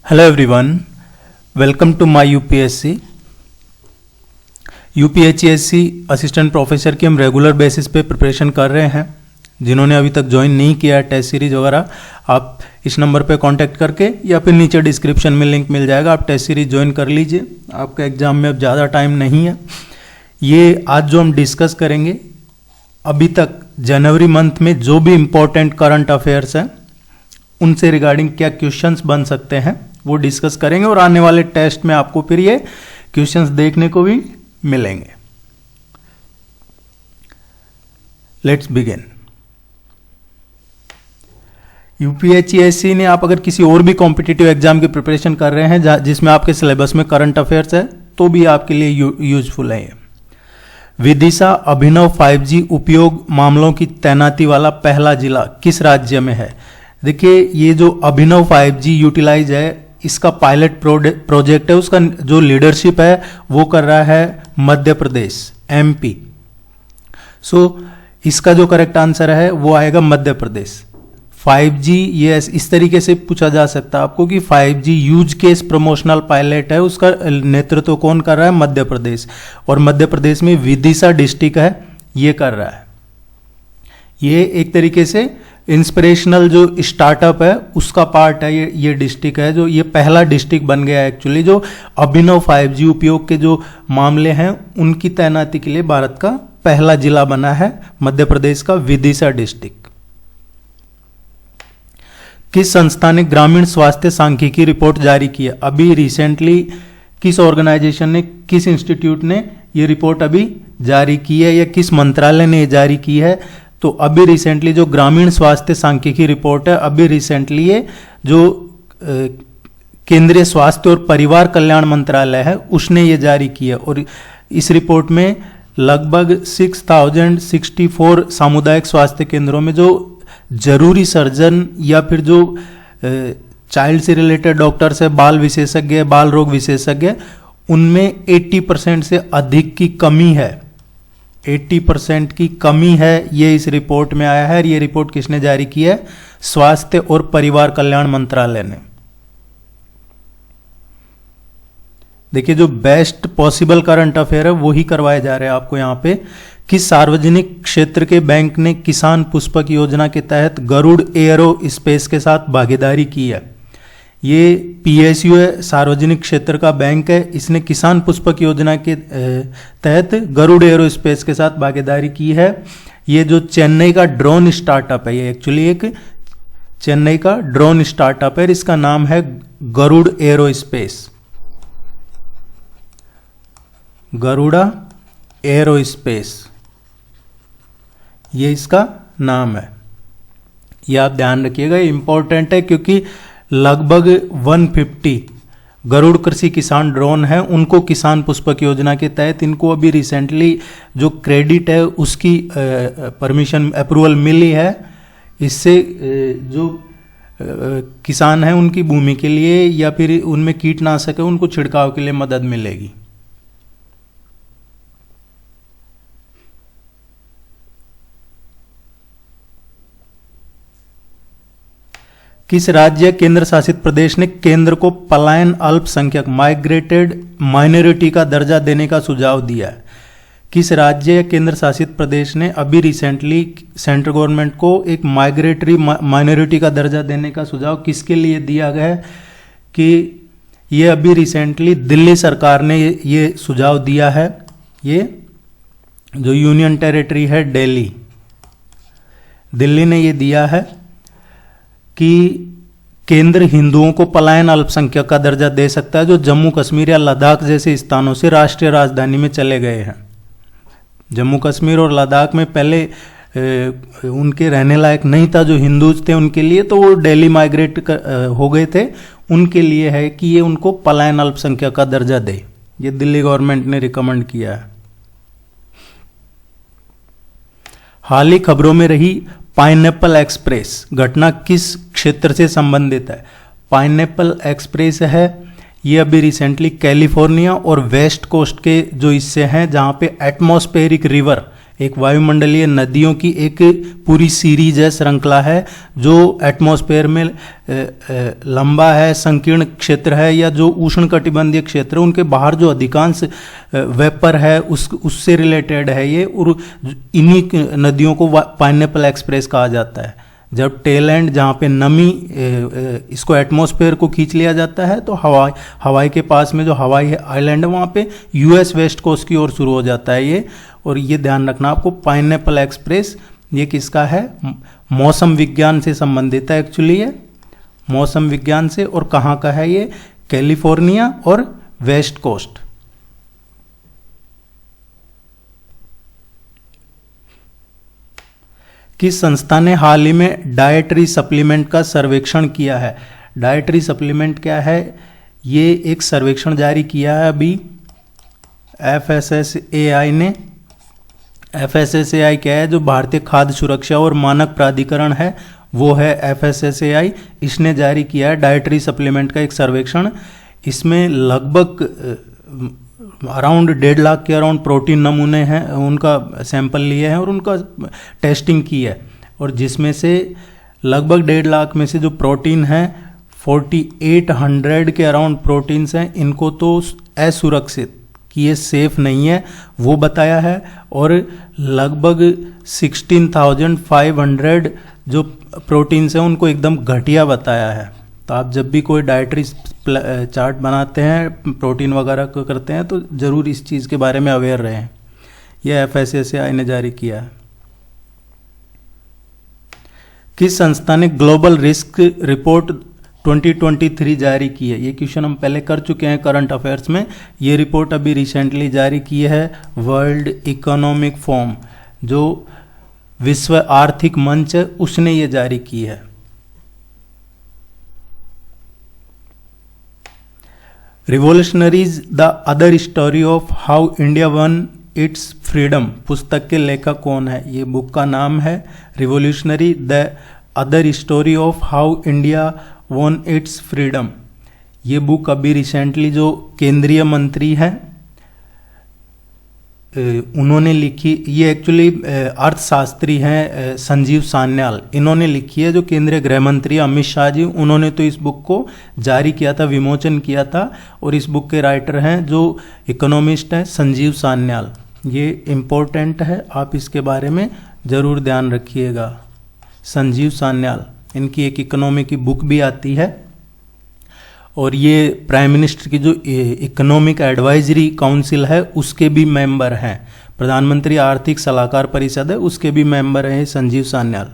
Hello everyone, welcome to my UPSC. UPHCSC assistant professor की हम regular basis पे preparation कर रहे हैं। जिन्होंने अभी तक ज्वाइन नहीं किया है टेस्ट सीरीज वगैरह, आप इस नंबर पे कांटेक्ट करके या फिर नीचे डिस्क्रिप्शन में लिंक मिल जाएगा, आप टेस्ट सीरीज ज्वाइन कर लीजिए। आपका एग्जाम में अब ज़्यादा टाइम नहीं है। ये आज जो हम डिस्कस करेंगे, अभी तक जनवरी मंथ में जो भी इम्पोर्टेंट करंट अफेयर्स हैं उनसे रिगार्डिंग क्या क्वेश्चंस बन सकते हैं वो डिस्कस करेंगे, और आने वाले टेस्ट में आपको फिर ये क्वेश्चंस देखने को भी मिलेंगे। Let's begin. यूपीएचसीएससी ने, आप अगर किसी और भी कॉम्पिटिटिव एग्जाम की प्रिपरेशन कर रहे हैं जिसमें आपके सिलेबस में करंट अफेयर्स है, तो भी आपके लिए यूजफुल है ये। विदिशा अभिनव 5G उपयोग मामलों की तैनाती वाला पहला जिला किस राज्य में है? देखिए, ये जो अभिनव 5G यूटिलाइज है, इसका पायलट प्रोजेक्ट है, उसका जो लीडरशिप है वो कर रहा है मध्य प्रदेश, एमपी। सो इसका जो करेक्ट आंसर है वो आएगा मध्य प्रदेश। 5G ये इस तरीके से पूछा जा सकता है आपको कि 5G use case promotional pilot है, उसका नेतृत्व कौन कर रहा है? मध्य प्रदेश। और मध्य प्रदेश में विदिशा डिस्ट्रिक्ट है, ये कर रहा है। ये एक तरीके से इंस्पिरेशनल जो स्टार्टअप है उसका पार्ट है ये डिस्ट्रिक्ट है, जो ये पहला डिस्ट्रिक्ट बन गया है एक्चुअली, जो अभिनव 5G उपयोग के जो मामले हैं उनकी तैनाती के लिए भारत का पहला जिला बना है मध्य प्रदेश का विदिशा डिस्ट्रिक्ट। किस संस्था ने ग्रामीण स्वास्थ्य सांख्यिकी रिपोर्ट जारी की है? अभी रिसेंटली किस ऑर्गेनाइजेशन ने, किस इंस्टीट्यूट ने ये रिपोर्ट अभी जारी की है, या किस मंत्रालय ने जारी की है? तो अभी रिसेंटली जो ग्रामीण स्वास्थ्य सांख्यिकी रिपोर्ट है, अभी रिसेंटली ये जो केंद्रीय स्वास्थ्य और परिवार कल्याण मंत्रालय है उसने ये जारी की है। और इस रिपोर्ट में लगभग 6064 सामुदायिक स्वास्थ्य केंद्रों में जो जरूरी सर्जन या फिर जो चाइल्ड से रिलेटेड डॉक्टर्स है, बाल विशेषज्ञ, बाल रोग विशेषज्ञ, उनमें 80% से अधिक की कमी है। 80% की कमी है, ये इस रिपोर्ट में आया है। ये रिपोर्ट किसने जारी की है? स्वास्थ्य और परिवार कल्याण मंत्रालय ने। देखिए, जो बेस्ट पॉसिबल करंट अफेयर है वो ही करवाए जा रहे हैं आपको यहाँ पे। किस सार्वजनिक क्षेत्र के बैंक ने किसान पुष्पक योजना के तहत गरुड़ एयरो स्पेस के साथ भागीदारी की है? ये पीएसयू है, सार्वजनिक क्षेत्र का बैंक है। इसने किसान पुष्पक योजना के तहत गरुड़ एरो स्पेस के साथ भागीदारी की है। ये जो चेन्नई का ड्रोन स्टार्टअप है, ये एक्चुअली एक चेन्नई का ड्रोन स्टार्टअप है, इसका नाम है Garud aerospace, Garuda aerospace, ये इसका नाम है। ये आप ध्यान रखिएगा, ये इंपॉर्टेंट है क्योंकि लगभग 150 गरुड़ कृषि किसान ड्रोन हैं, उनको किसान पुष्पक योजना के तहत इनको अभी रिसेंटली जो क्रेडिट है उसकी परमिशन अप्रूवल मिली है। इससे जो किसान हैं उनकी भूमि के लिए या फिर उनमें कीटनाशक है उनको छिड़काव के लिए मदद मिलेगी। किस राज्य केंद्र शासित प्रदेश ने केंद्र को पलायन अल्पसंख्यक माइग्रेटेड माइनॉरिटी का दर्जा देने का सुझाव दिया है? किस राज्य या केंद्र शासित प्रदेश ने अभी रिसेंटली सेंट्रल गवर्नमेंट को एक माइग्रेटरी माइनॉरिटी का दर्जा देने का सुझाव किसके लिए दिया गया है? कि ये अभी रिसेंटली दिल्ली सरकार ने ये सुझाव दिया है। ये जो यूनियन टेरिटरी है दिल्ली ने ये दिया है कि केंद्र हिंदुओं को पलायन अल्पसंख्यक का दर्जा दे सकता है जो जम्मू कश्मीर या लद्दाख जैसे स्थानों से राष्ट्रीय राजधानी में चले गए हैं। जम्मू कश्मीर और लद्दाख में पहले उनके रहने लायक नहीं था, जो हिंदूज थे उनके लिए, तो वो दिल्ली माइग्रेट हो गए थे, उनके लिए है कि ये उनको पलायन अल्पसंख्यक का दर्जा दे। ये दिल्ली गवर्नमेंट ने रिकमेंड किया है। हाल ही खबरों में रही पाइनएप्पल एक्सप्रेस घटना किस क्षेत्र से संबंधित है? पाइनएप्पल एक्सप्रेस है, ये अभी रिसेंटली कैलिफोर्निया और वेस्ट कोस्ट के जो हिस्से हैं जहां पे एटमॉस्फेरिक रिवर एक वायुमंडलीय नदियों की एक पूरी सीरीज है, श्रृंखला है, जो एटमॉस्फेयर में लंबा है, संकीर्ण क्षेत्र है, या जो उष्णकटिबंधीय क्षेत्र है उनके बाहर जो अधिकांश वेपर है उससे रिलेटेड है ये। और इन्हीं नदियों को पाइनएप्पल एक्सप्रेस कहा जाता है। जब टेल एंड जहाँ पे नमी इसको एटमॉस्फेयर को खींच लिया जाता है, तो हवाई के पास में जो हवाई आइलैंड है वहाँ पे यूएस वेस्ट कोस्ट की ओर शुरू हो जाता है ये। और ये ध्यान रखना आपको, पाइनएप्पल एक्सप्रेस ये किसका है? मौसम विज्ञान से संबंधित है एक्चुअली ये, मौसम विज्ञान से। और कहाँ का है ये? कैलिफोर्निया और वेस्ट कोस्ट। किस संस्था ने हाल ही में डाइटरी सप्लीमेंट का सर्वेक्षण किया है? डाइटरी सप्लीमेंट क्या है? ये एक सर्वेक्षण जारी किया है अभी FSSAI ने। FSSAI क्या है? जो भारतीय खाद्य सुरक्षा और मानक प्राधिकरण है वो है FSSAI। इसने जारी किया है डाइटरी सप्लीमेंट का एक सर्वेक्षण। इसमें लगभग अराउंड 1.5 लाख के अराउंड प्रोटीन नमूने हैं, उनका सैंपल लिए हैं और उनका टेस्टिंग की है। और जिसमें से लगभग 1.5 लाख में से जो प्रोटीन है 4800 के अराउंड प्रोटीन्स हैं, इनको तो असुरक्षित कि ये सेफ नहीं है वो बताया है। और लगभग 16,500 जो प्रोटीन्स हैं उनको एकदम घटिया बताया है। तो आप जब भी कोई डाइटरी चार्ट बनाते हैं, प्रोटीन वगैरह को करते हैं, तो ज़रूर इस चीज़ के बारे में अवेयर रहें। यह FSSAI ने जारी किया है। किस संस्था ने ग्लोबल रिस्क रिपोर्ट 2023 जारी की है? ये क्वेश्चन हम पहले कर चुके हैं करंट अफेयर्स में। ये रिपोर्ट अभी रिसेंटली जारी की है वर्ल्ड इकोनॉमिक फोरम, जो विश्व आर्थिक मंच है, उसने ये जारी की है। Revolutionaries the other story of how India one it's freedom पुस्तक के लेखक कौन है? ये बुक का नाम है revolutionary the other story of how India one it's freedom. ये बुक अभी रिसेंटली जो केंद्रीय मंत्री हैं उन्होंने लिखी। ये एक्चुअली अर्थशास्त्री हैं संजीव सान्याल, इन्होंने लिखी है। जो केंद्रीय गृह मंत्री अमित शाह जी, उन्होंने तो इस बुक को जारी किया था, विमोचन किया था। और इस बुक के राइटर हैं जो इकोनॉमिस्ट हैं संजीव सान्याल। ये इम्पोर्टेंट है, आप इसके बारे में ज़रूर ध्यान रखिएगा। संजीव सान्याल, इनकी एक इकोनॉमी की बुक भी आती है। और ये प्राइम मिनिस्टर की जो इकोनॉमिक एडवाइजरी काउंसिल है उसके भी मेंबर हैं। प्रधानमंत्री आर्थिक सलाहकार परिषद है, उसके भी मेंबर हैं संजीव सान्याल।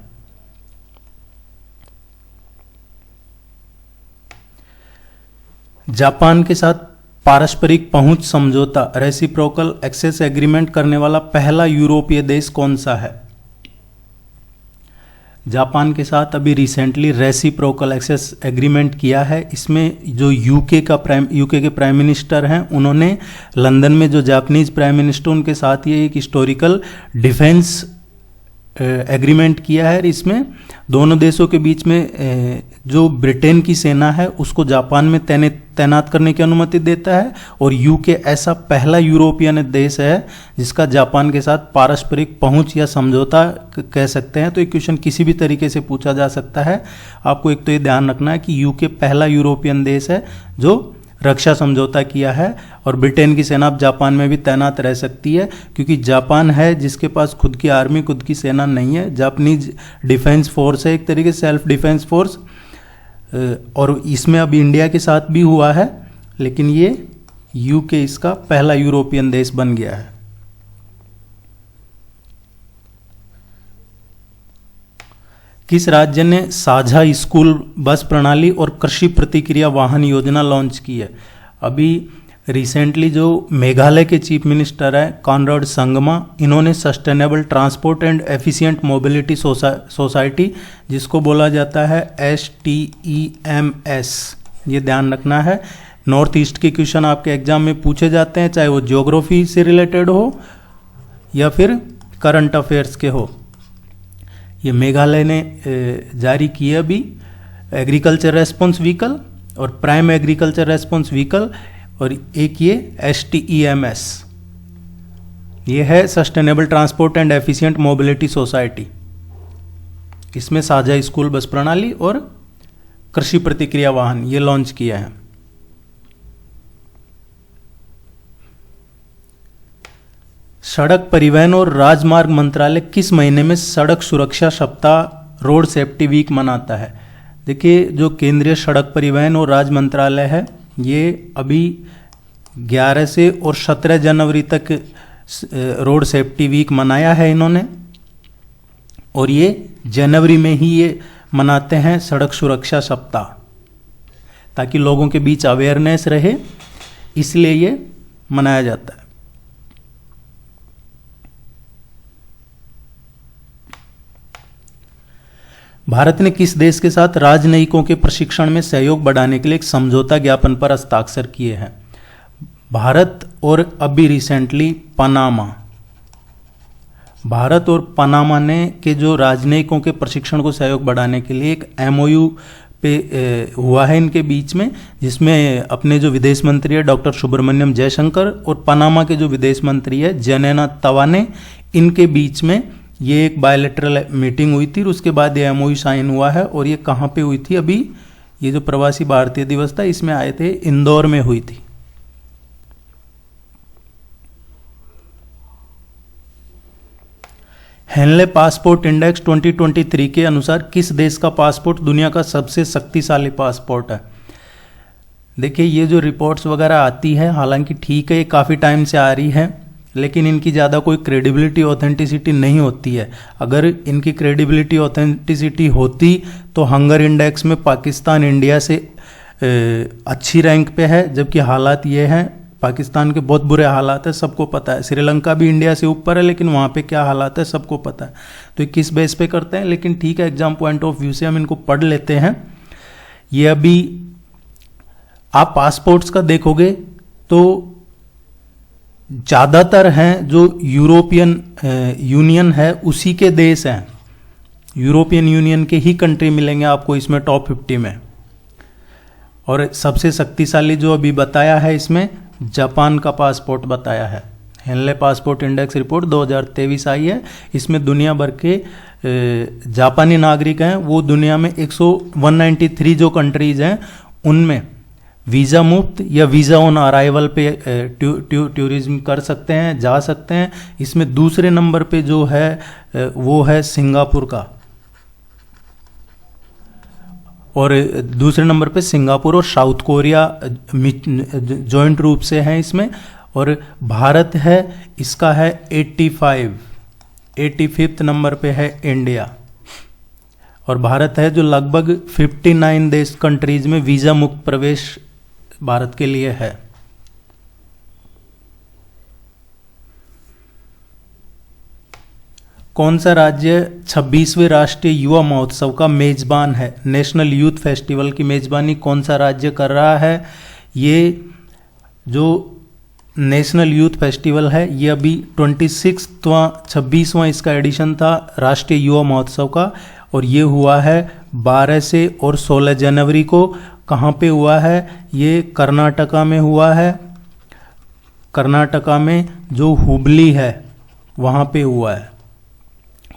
जापान के साथ पारस्परिक पहुंच समझौता रेसिप्रोकल एक्सेस एग्रीमेंट करने वाला पहला यूरोपीय देश कौन सा है? जापान के साथ अभी रिसेंटली रेसिप्रोकल एक्सेस एग्रीमेंट किया है। इसमें जो यूके के प्राइम मिनिस्टर हैं, उन्होंने लंदन में जो जापानीज प्राइम मिनिस्टर उनके साथ ये एक हिस्टोरिकल डिफेंस एग्रीमेंट किया है। इसमें दोनों देशों के बीच में जो ब्रिटेन की सेना है उसको जापान में तैनात करने की अनुमति देता है। और यूके ऐसा पहला यूरोपियन देश है जिसका जापान के साथ पारस्परिक पहुंच या समझौता कह सकते हैं। तो ये क्वेश्चन किसी भी तरीके से पूछा जा सकता है। आपको एक तो ये ध्यान रखना है कि यूके पहला यूरोपियन देश है जो रक्षा समझौता किया है। और ब्रिटेन की सेना अब जापान में भी तैनात रह सकती है, क्योंकि जापान है जिसके पास खुद की आर्मी, खुद की सेना नहीं है। जापानीज डिफेंस फोर्स है, एक तरीके से सेल्फ डिफेंस फोर्स। और इसमें अब इंडिया के साथ भी हुआ है, लेकिन ये यूके इसका पहला यूरोपियन देश बन गया है। किस राज्य ने साझा स्कूल बस प्रणाली और कृषि प्रतिक्रिया वाहन योजना लॉन्च की है? अभी रिसेंटली जो मेघालय के चीफ मिनिस्टर हैं कॉनराड संगमा, इन्होंने sustainable transport and efficient mobility society, जिसको बोला जाता है STEMS, ये ध्यान रखना है। नॉर्थ ईस्ट के क्वेश्चन आपके एग्जाम में पूछे जाते हैं, चाहे वो ज्योग्राफी से रिलेटेड हो या फिर करंट अफेयर्स के हो। ये मेघालय ने जारी किया अभी एग्रीकल्चर रेस्पॉन्स व्हीकल और प्राइम एग्रीकल्चर रेस्पॉन्स व्हीकल, और एक ये STEMS। ये है sustainable transport and efficient mobility society. इसमें साझा स्कूल बस प्रणाली और कृषि प्रतिक्रिया वाहन ये लॉन्च किया है। सड़क परिवहन और राजमार्ग मंत्रालय किस महीने में सड़क सुरक्षा सप्ताह रोड सेफ्टी वीक मनाता है? देखिए, जो केंद्रीय सड़क परिवहन और राज मंत्रालय है ये अभी 11 से और 17 जनवरी तक रोड सेफ्टी वीक मनाया है इन्होंने, और ये जनवरी में ही ये मनाते हैं सड़क सुरक्षा सप्ताह, ताकि लोगों के बीच अवेयरनेस रहे, इसलिए ये मनाया जाता है। भारत ने किस देश के साथ राजनयिकों के प्रशिक्षण में सहयोग बढ़ाने के लिए एक समझौता ज्ञापन पर हस्ताक्षर किए हैं? भारत और अभी रिसेंटली पनामा। भारत और पनामा ने के जो राजनयिकों के प्रशिक्षण को सहयोग बढ़ाने के लिए एक MOU पे हुआ है इनके बीच में, जिसमें अपने जो विदेश मंत्री है डॉक्टर सुब्रमण्यम जयशंकर और पनामा के जो विदेश मंत्री है जेनेना तवाने, इनके बीच में ये एक बायलैटरल मीटिंग हुई थी और उसके बाद ये MOU साइन हुआ है। और ये कहाँ पे हुई थी? अभी ये जो प्रवासी भारतीय दिवस था इसमें आए थे, इंदौर में हुई थी। हेनले पासपोर्ट इंडेक्स 2023 के अनुसार किस देश का पासपोर्ट दुनिया का सबसे शक्तिशाली पासपोर्ट है? देखिए, ये जो रिपोर्ट्स वगैरह आती है, हालांकि ठीक है ये काफ़ी टाइम से आ रही है, लेकिन इनकी ज़्यादा कोई क्रेडिबिलिटी ऑथेंटिसिटी नहीं होती है। अगर इनकी क्रेडिबिलिटी ऑथेंटिसिटी होती तो हंगर इंडेक्स में पाकिस्तान इंडिया से अच्छी रैंक पे है, जबकि हालात ये हैं, पाकिस्तान के बहुत बुरे हालात है, सबको पता है। श्रीलंका भी इंडिया से ऊपर है, लेकिन वहाँ पे क्या हालात है सबको पता है। तो ये किस बेस पे करते हैं, लेकिन ठीक है, एग्जाम पॉइंट ऑफ व्यू से हम इनको पढ़ लेते हैं। ये अभी आप पासपोर्ट्स का देखोगे तो ज़्यादातर हैं जो यूरोपियन यूनियन है उसी के देश हैं, यूरोपियन यूनियन के ही कंट्री मिलेंगे आपको इसमें टॉप 50 में। और सबसे शक्तिशाली जो अभी बताया है इसमें जापान का पासपोर्ट बताया है। हेनले पासपोर्ट इंडेक्स रिपोर्ट 2023 आई है। इसमें दुनिया भर के जापानी नागरिक हैं, वो दुनिया में 193 जो कंट्रीज हैं उनमें वीज़ा मुफ्त या वीज़ा ऑन अराइवल पे टूरिज्म कर सकते हैं, जा सकते हैं। इसमें दूसरे नंबर पे जो है वो है सिंगापुर का, और दूसरे नंबर पे सिंगापुर और साउथ कोरिया जॉइंट रूप से हैं इसमें। और भारत है, इसका है 85th नंबर पे है इंडिया। और भारत है जो लगभग 59 देश कंट्रीज में वीज़ा मुक्त प्रवेश भारत के लिए है। कौन सा राज्य 26वें राष्ट्रीय युवा महोत्सव का मेजबान है? नेशनल यूथ फेस्टिवल की मेजबानी कौन सा राज्य कर रहा है? ये जो नेशनल यूथ फेस्टिवल है ये अभी 26वां इसका एडिशन था राष्ट्रीय युवा महोत्सव का, और ये हुआ है 12 से और 16 जनवरी को। कहाँ पे हुआ है? ये कर्नाटका में हुआ है। कर्नाटका में जो हुबली है वहाँ पे हुआ है।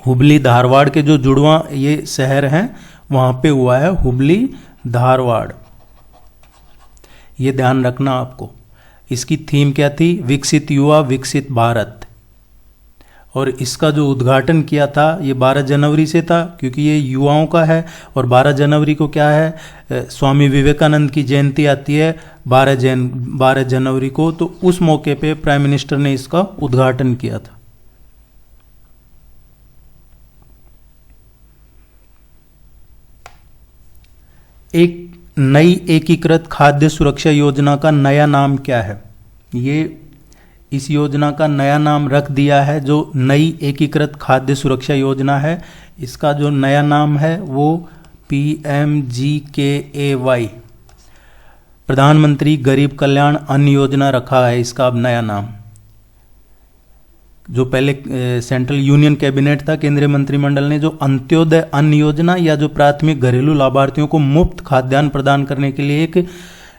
हुबली धारवाड़ के जो जुड़वा ये शहर हैं वहाँ पे हुआ है, हुबली धारवाड़। ये ध्यान रखना आपको। इसकी थीम क्या थी? विकसित युवा विकसित भारत। और इसका जो उद्घाटन किया था ये 12 जनवरी से था, क्योंकि ये युवाओं का है। और 12 जनवरी को क्या है, स्वामी विवेकानंद की जयंती आती है 12 जनवरी को, तो उस मौके पे प्राइम मिनिस्टर ने इसका उद्घाटन किया था। एक नई एकीकृत खाद्य सुरक्षा योजना का नया नाम क्या है? ये इस योजना का नया नाम रख दिया है जो नई एकीकृत खाद्य सुरक्षा योजना है। इसका जो नया नाम है वो PMGKAY, प्रधानमंत्री गरीब कल्याण अन्न योजना रखा है इसका अब नया नाम। जो पहले सेंट्रल यूनियन कैबिनेट था, केंद्रीय मंत्रिमंडल ने जो अंत्योदय अन्न योजना या जो प्राथमिक घरेलू लाभार्थियों को मुफ्त खाद्यान्न प्रदान करने के लिए एक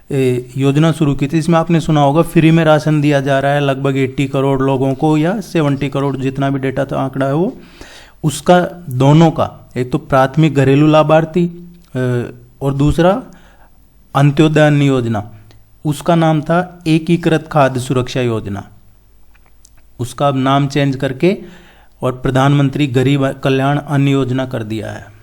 योजना शुरू की थी। इसमें आपने सुना होगा फ्री में राशन दिया जा रहा है लगभग 80 करोड़ लोगों को या 70 करोड़, जितना भी डेटा तो आंकड़ा है वो, उसका दोनों का, एक तो प्राथमिक घरेलू लाभार्थी और दूसरा अंत्योदय अन्न योजना, उसका नाम था एकीकृत खाद्य सुरक्षा योजना। उसका अब नाम चेंज करके और प्रधानमंत्री गरीब कल्याण अन्न योजना कर दिया है।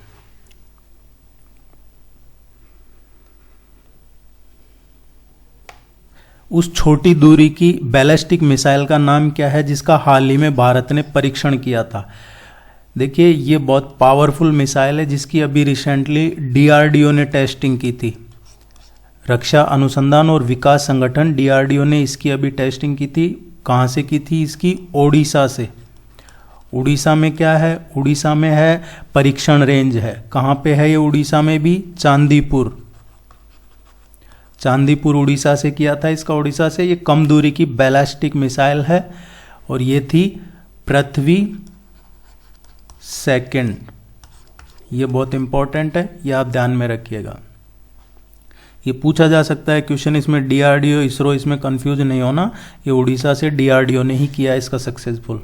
उस छोटी दूरी की बैलिस्टिक मिसाइल का नाम क्या है जिसका हाल ही में भारत ने परीक्षण किया था? देखिए, ये बहुत पावरफुल मिसाइल है जिसकी अभी रिसेंटली डीआरडीओ ने टेस्टिंग की थी। रक्षा अनुसंधान और विकास संगठन डीआरडीओ ने इसकी अभी टेस्टिंग की थी। कहाँ से की थी इसकी? ओडिशा से। उड़ीसा में क्या है? उड़ीसा में है परीक्षण रेंज है। कहाँ पे है ये? उड़ीसा में भी चांदीपुर। चांदीपुर उड़ीसा से किया था इसका, उड़ीसा से। ये कम दूरी की बैलिस्टिक मिसाइल है और ये थी पृथ्वी सेकंड। ये बहुत इंपॉर्टेंट है, ये आप ध्यान में रखिएगा। ये पूछा जा सकता है क्वेश्चन, इसमें डीआरडीओ इसरो इसमें कंफ्यूज नहीं होना, ये उड़ीसा से डीआरडीओ ने ही किया इसका सक्सेसफुल।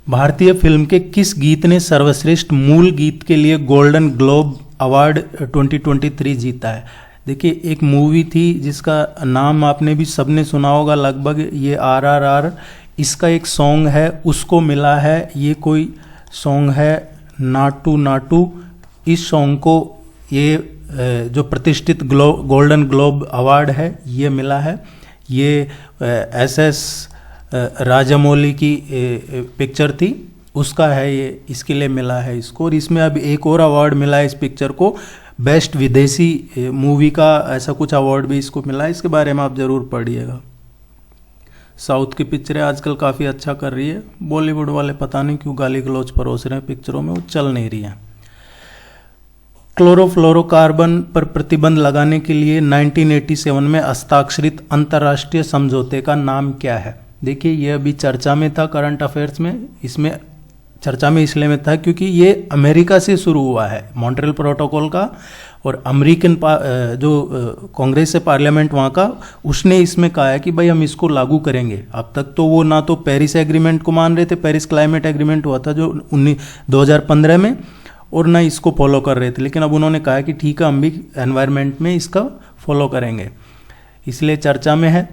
भारतीय फिल्म के किस गीत ने सर्वश्रेष्ठ मूल गीत के लिए गोल्डन ग्लोब अवार्ड 2023 जीता है? देखिए, एक मूवी थी जिसका नाम आपने भी सबने सुना होगा लगभग, ये RRR। इसका एक सॉन्ग है, उसको मिला है, ये कोई सॉन्ग है नाटू नाटू। इस सॉन्ग को ये जो प्रतिष्ठित गोल्डन ग्लोब अवार्ड है ये मिला है। ये SS राजामौली की पिक्चर थी, उसका है ये, इसके लिए मिला है इसको। और इसमें अब एक और अवार्ड मिला है इस पिक्चर को, बेस्ट विदेशी मूवी का, ऐसा कुछ अवार्ड भी इसको मिला है। इसके बारे में आप जरूर पढ़िएगा। साउथ की पिक्चरें आजकल काफ़ी अच्छा कर रही है, बॉलीवुड वाले पता नहीं क्यों गाली गलौज परोस रहे हैं पिक्चरों में, वो चल नहीं रही हैं। क्लोरोफ्लोरोकार्बन पर प्रतिबंध लगाने के लिए 1987 में हस्ताक्षरित अंतर्राष्ट्रीय समझौते का नाम क्या है? देखिए, ये अभी चर्चा में था करंट अफेयर्स में। इसमें चर्चा में इसलिए में था क्योंकि ये अमेरिका से शुरू हुआ है, मॉन्ट्रियल प्रोटोकॉल का, और अमेरिकन जो कांग्रेस से पार्लियामेंट वहाँ का, उसने इसमें कहा है कि भाई हम इसको लागू करेंगे। अब तक तो वो ना तो पेरिस एग्रीमेंट को मान रहे थे, पेरिस क्लाइमेट एग्रीमेंट हुआ था जो 2015 में, और ना इसको फॉलो कर रहे थे। लेकिन अब उन्होंने कहा कि ठीक है, हम भी एनवायरनमेंट में इसका फॉलो करेंगे, इसलिए चर्चा में है।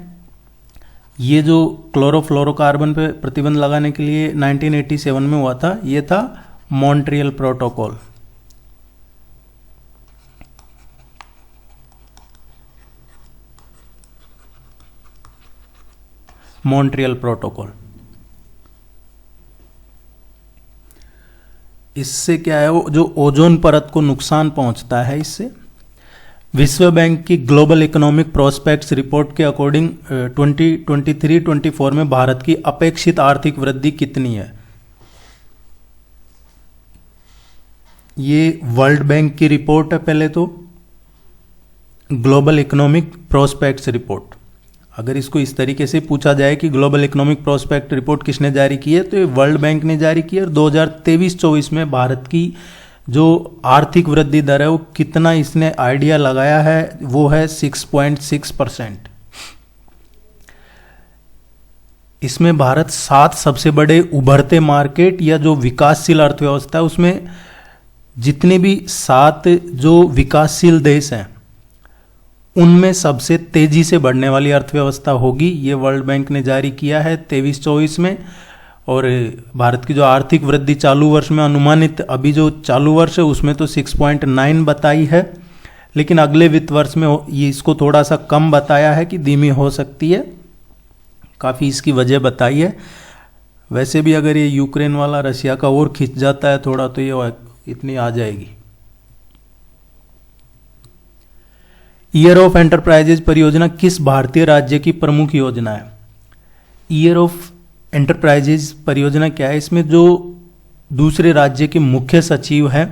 ये जो क्लोरोफ्लोरोकार्बन पे प्रतिबंध लगाने के लिए 1987 में हुआ था, ये था मॉन्ट्रियल प्रोटोकॉल। Montreal protocol. इससे क्या है, वो जो ओजोन परत को नुकसान पहुंचता है इससे। विश्व बैंक की ग्लोबल इकोनॉमिक प्रोस्पेक्ट्स रिपोर्ट के अकॉर्डिंग 2023-24 में भारत की अपेक्षित आर्थिक वृद्धि कितनी है? ये वर्ल्ड बैंक की रिपोर्ट है पहले तो, ग्लोबल इकोनॉमिक प्रोस्पेक्ट्स रिपोर्ट। अगर इसको इस तरीके से पूछा जाए कि ग्लोबल इकोनॉमिक प्रोस्पेक्ट रिपोर्ट किसने जारी की है, तो ये वर्ल्ड बैंक ने जारी की है। और 2023-24 में भारत की जो आर्थिक वृद्धि दर है वो कितना इसने आइडिया लगाया है, वो है 6.6%। इसमें भारत 7 सबसे बड़े उभरते मार्केट या जो विकासशील अर्थव्यवस्था है, उसमें जितने भी 7 जो विकासशील देश हैं उनमें सबसे तेजी से बढ़ने वाली अर्थव्यवस्था होगी। ये वर्ल्ड बैंक ने जारी किया है 23-24 में। और भारत की जो आर्थिक वृद्धि चालू वर्ष में अनुमानित, अभी जो चालू वर्ष है उसमें तो 6.9 बताई है, लेकिन अगले वित्त वर्ष में ये इसको थोड़ा सा कम बताया है कि धीमी हो सकती है। काफ़ी इसकी वजह बताई है। वैसे भी अगर ये यूक्रेन वाला रशिया का और खिंच जाता है थोड़ा, तो ये इतनी आ जाएगी। ईयर ऑफ एंटरप्राइजेज परियोजना किस भारतीय राज्य की प्रमुख योजना है? ईयर ऑफ एंटरप्राइजेज परियोजना क्या है? इसमें जो दूसरे राज्य के मुख्य सचिव हैं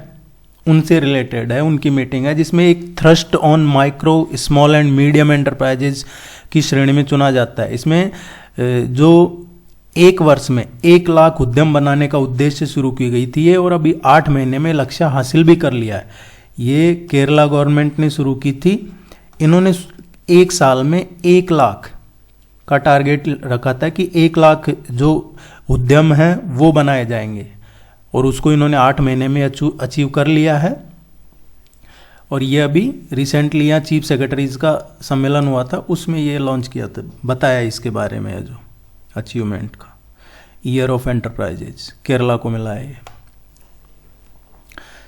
उनसे रिलेटेड है, उनकी मीटिंग है, जिसमें एक thrust on micro small and medium enterprises की श्रेणी में चुना जाता है। इसमें जो एक वर्ष में 1 लाख उद्यम बनाने का उद्देश्य शुरू की गई थी और अभी 8 महीने में लक्ष्य हासिल भी कर लिया है। ये केरला गवर्नमेंट ने शुरू की थी। इन्होंने एक साल में 1 लाख का टारगेट रखा था कि 1 लाख जो उद्यम हैं वो बनाए जाएंगे, और उसको इन्होंने 8 महीने में अचीव कर लिया है। और ये अभी रिसेंटली यहाँ चीफ सेक्रेटरीज का सम्मेलन हुआ था, उसमें ये लॉन्च किया था, बताया इसके बारे में जो अचीवमेंट का। ईयर ऑफ एंटरप्राइजेज केरला को मिला है ये।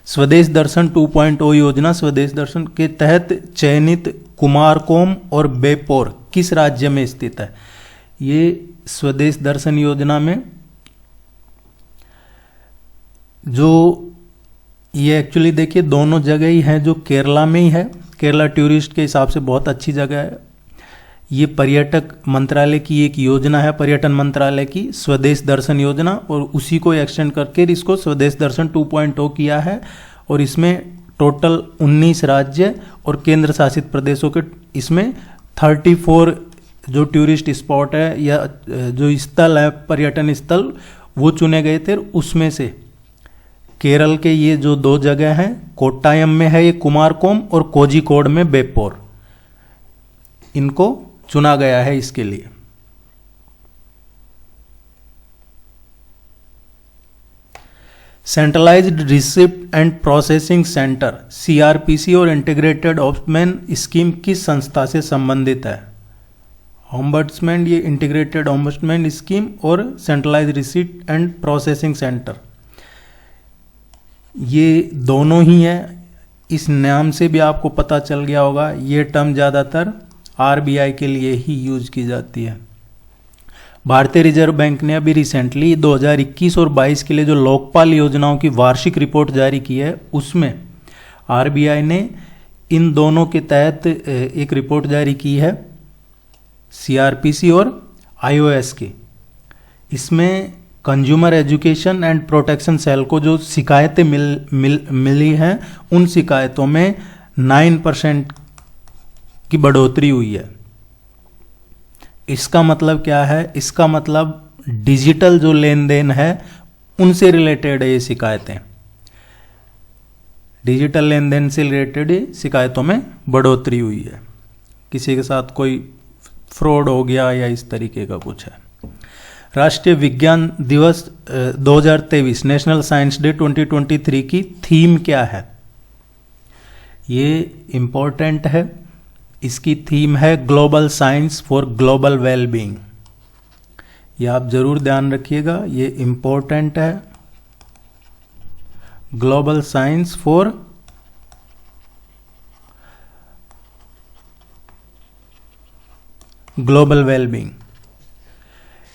स्वदेश दर्शन 2.0 योजना, स्वदेश दर्शन के तहत चयनित कुमारकोम और बेपोर किस राज्य में स्थित है? ये स्वदेश दर्शन योजना में जो ये एक्चुअली देखिए दोनों जगह ही है, जो केरला में ही है। केरला टूरिस्ट के हिसाब से बहुत अच्छी जगह है। ये पर्यटक मंत्रालय की एक योजना है, पर्यटन मंत्रालय की स्वदेश दर्शन योजना, और उसी को एक्सटेंड करके इसको स्वदेश दर्शन 2.0 किया है। और इसमें टोटल 19 राज्य और केंद्र शासित प्रदेशों के इसमें 34 जो टूरिस्ट स्पॉट है या जो स्थल है, पर्यटन स्थल, वो चुने गए थे। उसमें से केरल के ये जो 2 जगह हैं, कोट्टायम में है ये कुमारकोम और कोझिकोड में बेपोर, इनको चुना गया है इसके लिए। Centralised receipt and processing centre CRPC और इंटीग्रेटेड ऑम्बड्समैन स्कीम किस संस्था से संबंधित है? ऑम्बड्समैन, ये इंटीग्रेटेड ऑम्बड्समैन स्कीम और centralised receipt and processing centre, ये दोनों ही हैं। इस नाम से भी आपको पता चल गया होगा, ये टर्म ज़्यादातर RBI के लिए ही यूज की जाती है। भारतीय रिजर्व बैंक ने अभी रिसेंटली 2021 और 22 के लिए जो लोकपाल योजनाओं की वार्षिक रिपोर्ट जारी की है, उसमें RBI ने इन दोनों के तहत एक रिपोर्ट जारी की है, CRPC और IOS की। इसमें consumer education and protection cell को जो शिकायतें मिली हैं, उन शिकायतों में 9% की बढ़ोतरी हुई है। इसका मतलब क्या है? इसका मतलब डिजिटल जो लेन देन है उनसे रिलेटेड है ये शिकायतें। डिजिटल लेन देन से रिलेटेड शिकायतों में बढ़ोतरी हुई है। किसी के साथ कोई फ्रॉड हो गया या इस तरीके का कुछ है। राष्ट्रीय विज्ञान दिवस 2023 नेशनल साइंस डे 2023 की थीम क्या है? ये इंपॉर्टेंट है। इसकी थीम है global science for global wellbeing. ये आप जरूर ध्यान रखिएगा, ये इंपॉर्टेंट है। Global science for global wellbeing.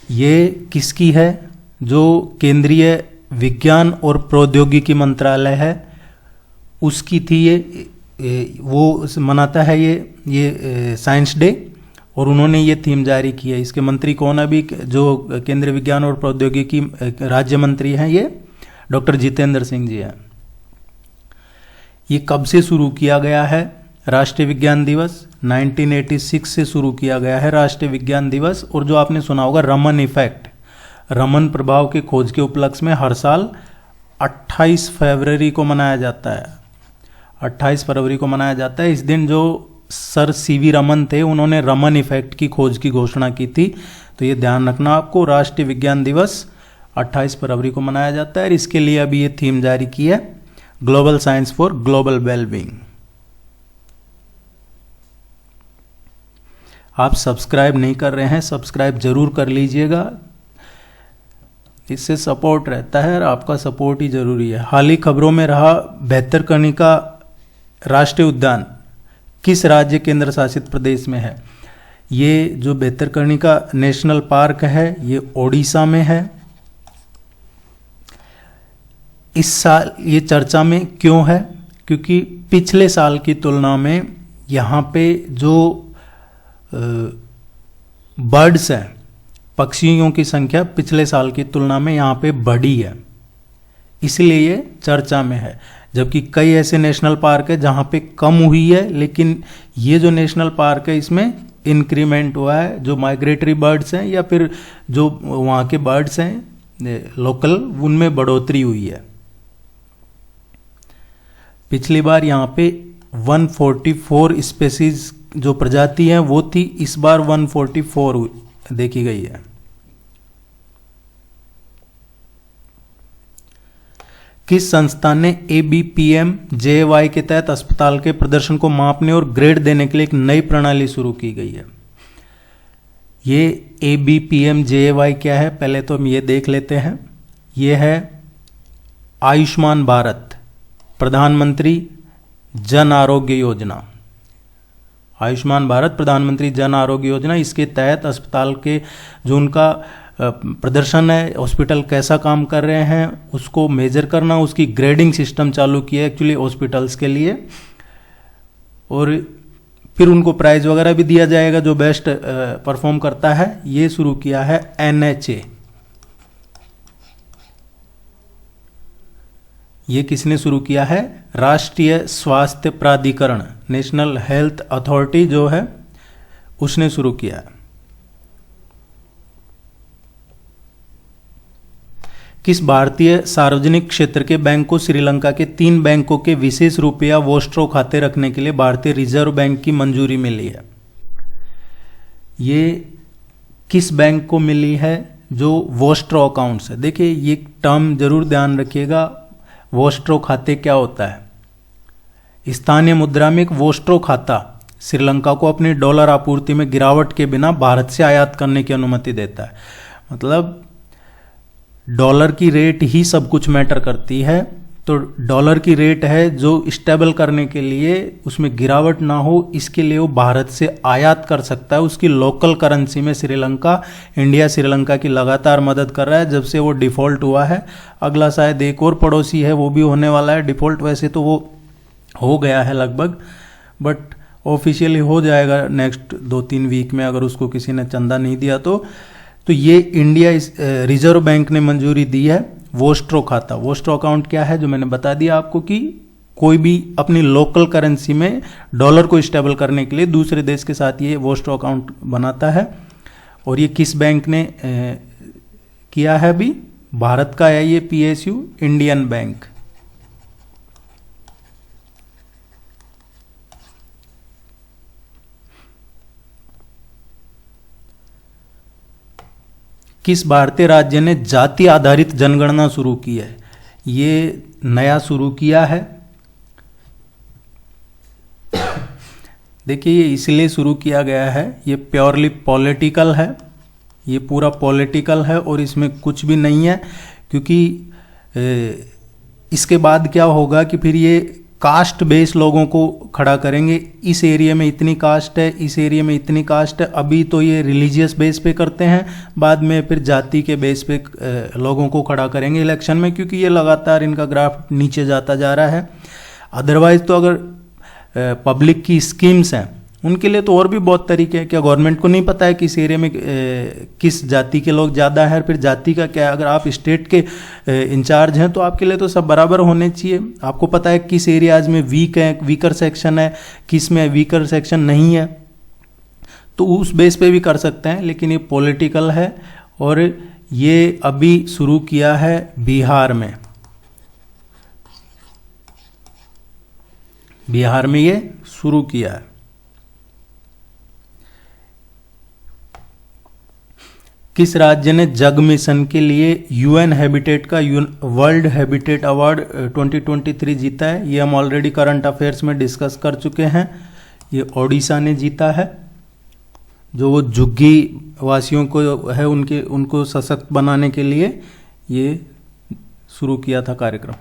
ये किसकी है? जो केंद्रीय विज्ञान और प्रौद्योगिकी मंत्रालय है उसकी थी ये वो मनाता है ये साइंस डे, और उन्होंने ये थीम जारी की है। इसके मंत्री कौन? अभी जो केंद्रीय विज्ञान और प्रौद्योगिकी राज्य मंत्री हैं, ये डॉक्टर जितेंद्र सिंह जी हैं। ये कब से शुरू किया गया है? राष्ट्रीय विज्ञान दिवस 1986 से शुरू किया गया है राष्ट्रीय विज्ञान दिवस। और जो आपने सुना होगा रमन इफेक्ट, रमन प्रभाव के खोज के उपलक्ष्य में हर साल 28 फरवरी को मनाया जाता है। 28 फरवरी को मनाया जाता है। इस दिन जो सर CV रमन थे, उन्होंने रमन इफेक्ट की खोज की घोषणा की थी। तो ये ध्यान रखना आपको, राष्ट्रीय विज्ञान दिवस 28 फरवरी को मनाया जाता है। और इसके लिए अभी ये थीम जारी की है, global science for global wellbeing. आप सब्सक्राइब नहीं कर रहे हैं, सब्सक्राइब जरूर कर लीजिएगा, इससे सपोर्ट रहता है और आपका सपोर्ट ही जरूरी है। हाल ही खबरों में रहा भैतरकनिका राष्ट्रीय उद्यान किस राज्य केंद्र शासित प्रदेश में है? ये जो भैतरकनिका नेशनल पार्क है ये ओडिशा में है। इस साल ये चर्चा में क्यों है? क्योंकि पिछले साल की तुलना में यहाँ पे जो बर्ड्स हैं, पक्षियों की संख्या पिछले साल की तुलना में यहाँ पे बढ़ी है, इसलिए ये चर्चा में है। जबकि कई ऐसे नेशनल पार्क है जहाँ पे कम हुई है, लेकिन ये जो नेशनल पार्क है इसमें इंक्रीमेंट हुआ है। जो माइग्रेटरी बर्ड्स हैं या फिर जो वहाँ के बर्ड्स हैं लोकल, उनमें बढ़ोतरी हुई है। पिछली बार यहाँ पे 144 स्पेसीज जो प्रजाति हैं वो थी, इस बार 144 देखी गई है। किस संस्था ने ABPM-JAY के तहत अस्पताल के प्रदर्शन को मापने और ग्रेड देने के लिए एक नई प्रणाली शुरू की गई है? ये ABPM-JAY क्या है, पहले तो हम ये देख लेते हैं। ये है आयुष्मान भारत, प्रधानमंत्री जन आरोग्य योजना। आयुष्मान भारत प्रधानमंत्री जन आरोग्य योजना, इसके तहत अस्पताल के जो उनका प्रदर्शन है, हॉस्पिटल कैसा काम कर रहे हैं उसको मेजर करना, उसकी ग्रेडिंग सिस्टम चालू किया है एक्चुअली हॉस्पिटल्स के लिए, और फिर उनको प्राइज वगैरह भी दिया जाएगा जो बेस्ट परफॉर्म करता है। ये शुरू किया है NHA। ये किसने शुरू किया है? राष्ट्रीय स्वास्थ्य प्राधिकरण, नेशनल हेल्थ अथॉरिटी जो है उसने शुरू किया है। किस भारतीय सार्वजनिक क्षेत्र के बैंक को श्रीलंका के 3 बैंकों के विशेष रुपया वोस्ट्रो खाते रखने के लिए भारतीय रिजर्व बैंक की मंजूरी मिली है? ये किस बैंक को मिली है? जो वोस्ट्रो अकाउंट्स है। देखिए ये टर्म जरूर ध्यान रखिएगा, वोस्ट्रो खाते क्या होता है? स्थानीय मुद्रा में एक वोस्ट्रो खाता श्रीलंका को अपनी डॉलर आपूर्ति में गिरावट के बिना भारत से आयात करने की अनुमति देता है। मतलब डॉलर की रेट ही सब कुछ मैटर करती है, तो डॉलर की रेट है जो स्टेबल करने के लिए उसमें गिरावट ना हो, इसके लिए वो भारत से आयात कर सकता है उसकी लोकल करेंसी में। श्रीलंका, इंडिया श्रीलंका की लगातार मदद कर रहा है जब से वो डिफॉल्ट हुआ है। अगला शायद एक और पड़ोसी है वो भी होने वाला है डिफॉल्ट, वैसे तो वो हो गया है लगभग, बट ऑफिशियली हो जाएगा नेक्स्ट 2-3 वीक में अगर उसको किसी ने चंदा नहीं दिया तो ये इंडिया रिजर्व बैंक ने मंजूरी दी है वोस्ट्रो खाता। वोस्ट्रो अकाउंट क्या है जो मैंने बता दिया आपको कि कोई भी अपनी लोकल करेंसी में डॉलर को स्टेबल करने के लिए दूसरे देश के साथ ये वोस्ट्रो अकाउंट बनाता है। और ये किस बैंक ने किया है? अभी भारत का है ये PSU, इंडियन बैंक। किस भारतीय राज्य ने जाति आधारित जनगणना शुरू की है? ये नया शुरू किया है। देखिए ये इसलिए शुरू किया गया है, ये प्योरली पॉलिटिकल है, ये पूरा पॉलिटिकल है और इसमें कुछ भी नहीं है, क्योंकि इसके बाद क्या होगा कि फिर ये कास्ट बेस लोगों को खड़ा करेंगे। इस एरिया में इतनी कास्ट है, इस एरिया में इतनी कास्ट है। अभी तो ये रिलीजियस बेस पे करते हैं, बाद में फिर जाति के बेस पे लोगों को खड़ा करेंगे इलेक्शन में, क्योंकि ये लगातार इनका ग्राफ नीचे जाता जा रहा है। अदरवाइज तो अगर पब्लिक की स्कीम्स हैं उनके लिए तो और भी बहुत तरीके हैं। क्या गवर्नमेंट को नहीं पता है किस एरिया में किस जाति के लोग ज़्यादा है? फिर जाति का क्या, अगर आप स्टेट के इंचार्ज हैं तो आपके लिए तो सब बराबर होने चाहिए। आपको पता है किस एरियाज में वीक है, वीकर सेक्शन है, किस में वीकर सेक्शन नहीं है, तो उस बेस पे भी कर सकते हैं। लेकिन ये पॉलिटिकल है और ये अभी शुरू किया है बिहार में। बिहार में ये शुरू किया है। किस राज्य ने जग मिशन के लिए UN हैबिटेट का वर्ल्ड हैबिटेट अवार्ड 2023 जीता है? ये हम ऑलरेडी करंट अफेयर्स में डिस्कस कर चुके हैं। ये ओडिशा ने जीता है, जो वो झुग्गी वासियों को है उनको सशक्त बनाने के लिए ये शुरू किया था कार्यक्रम।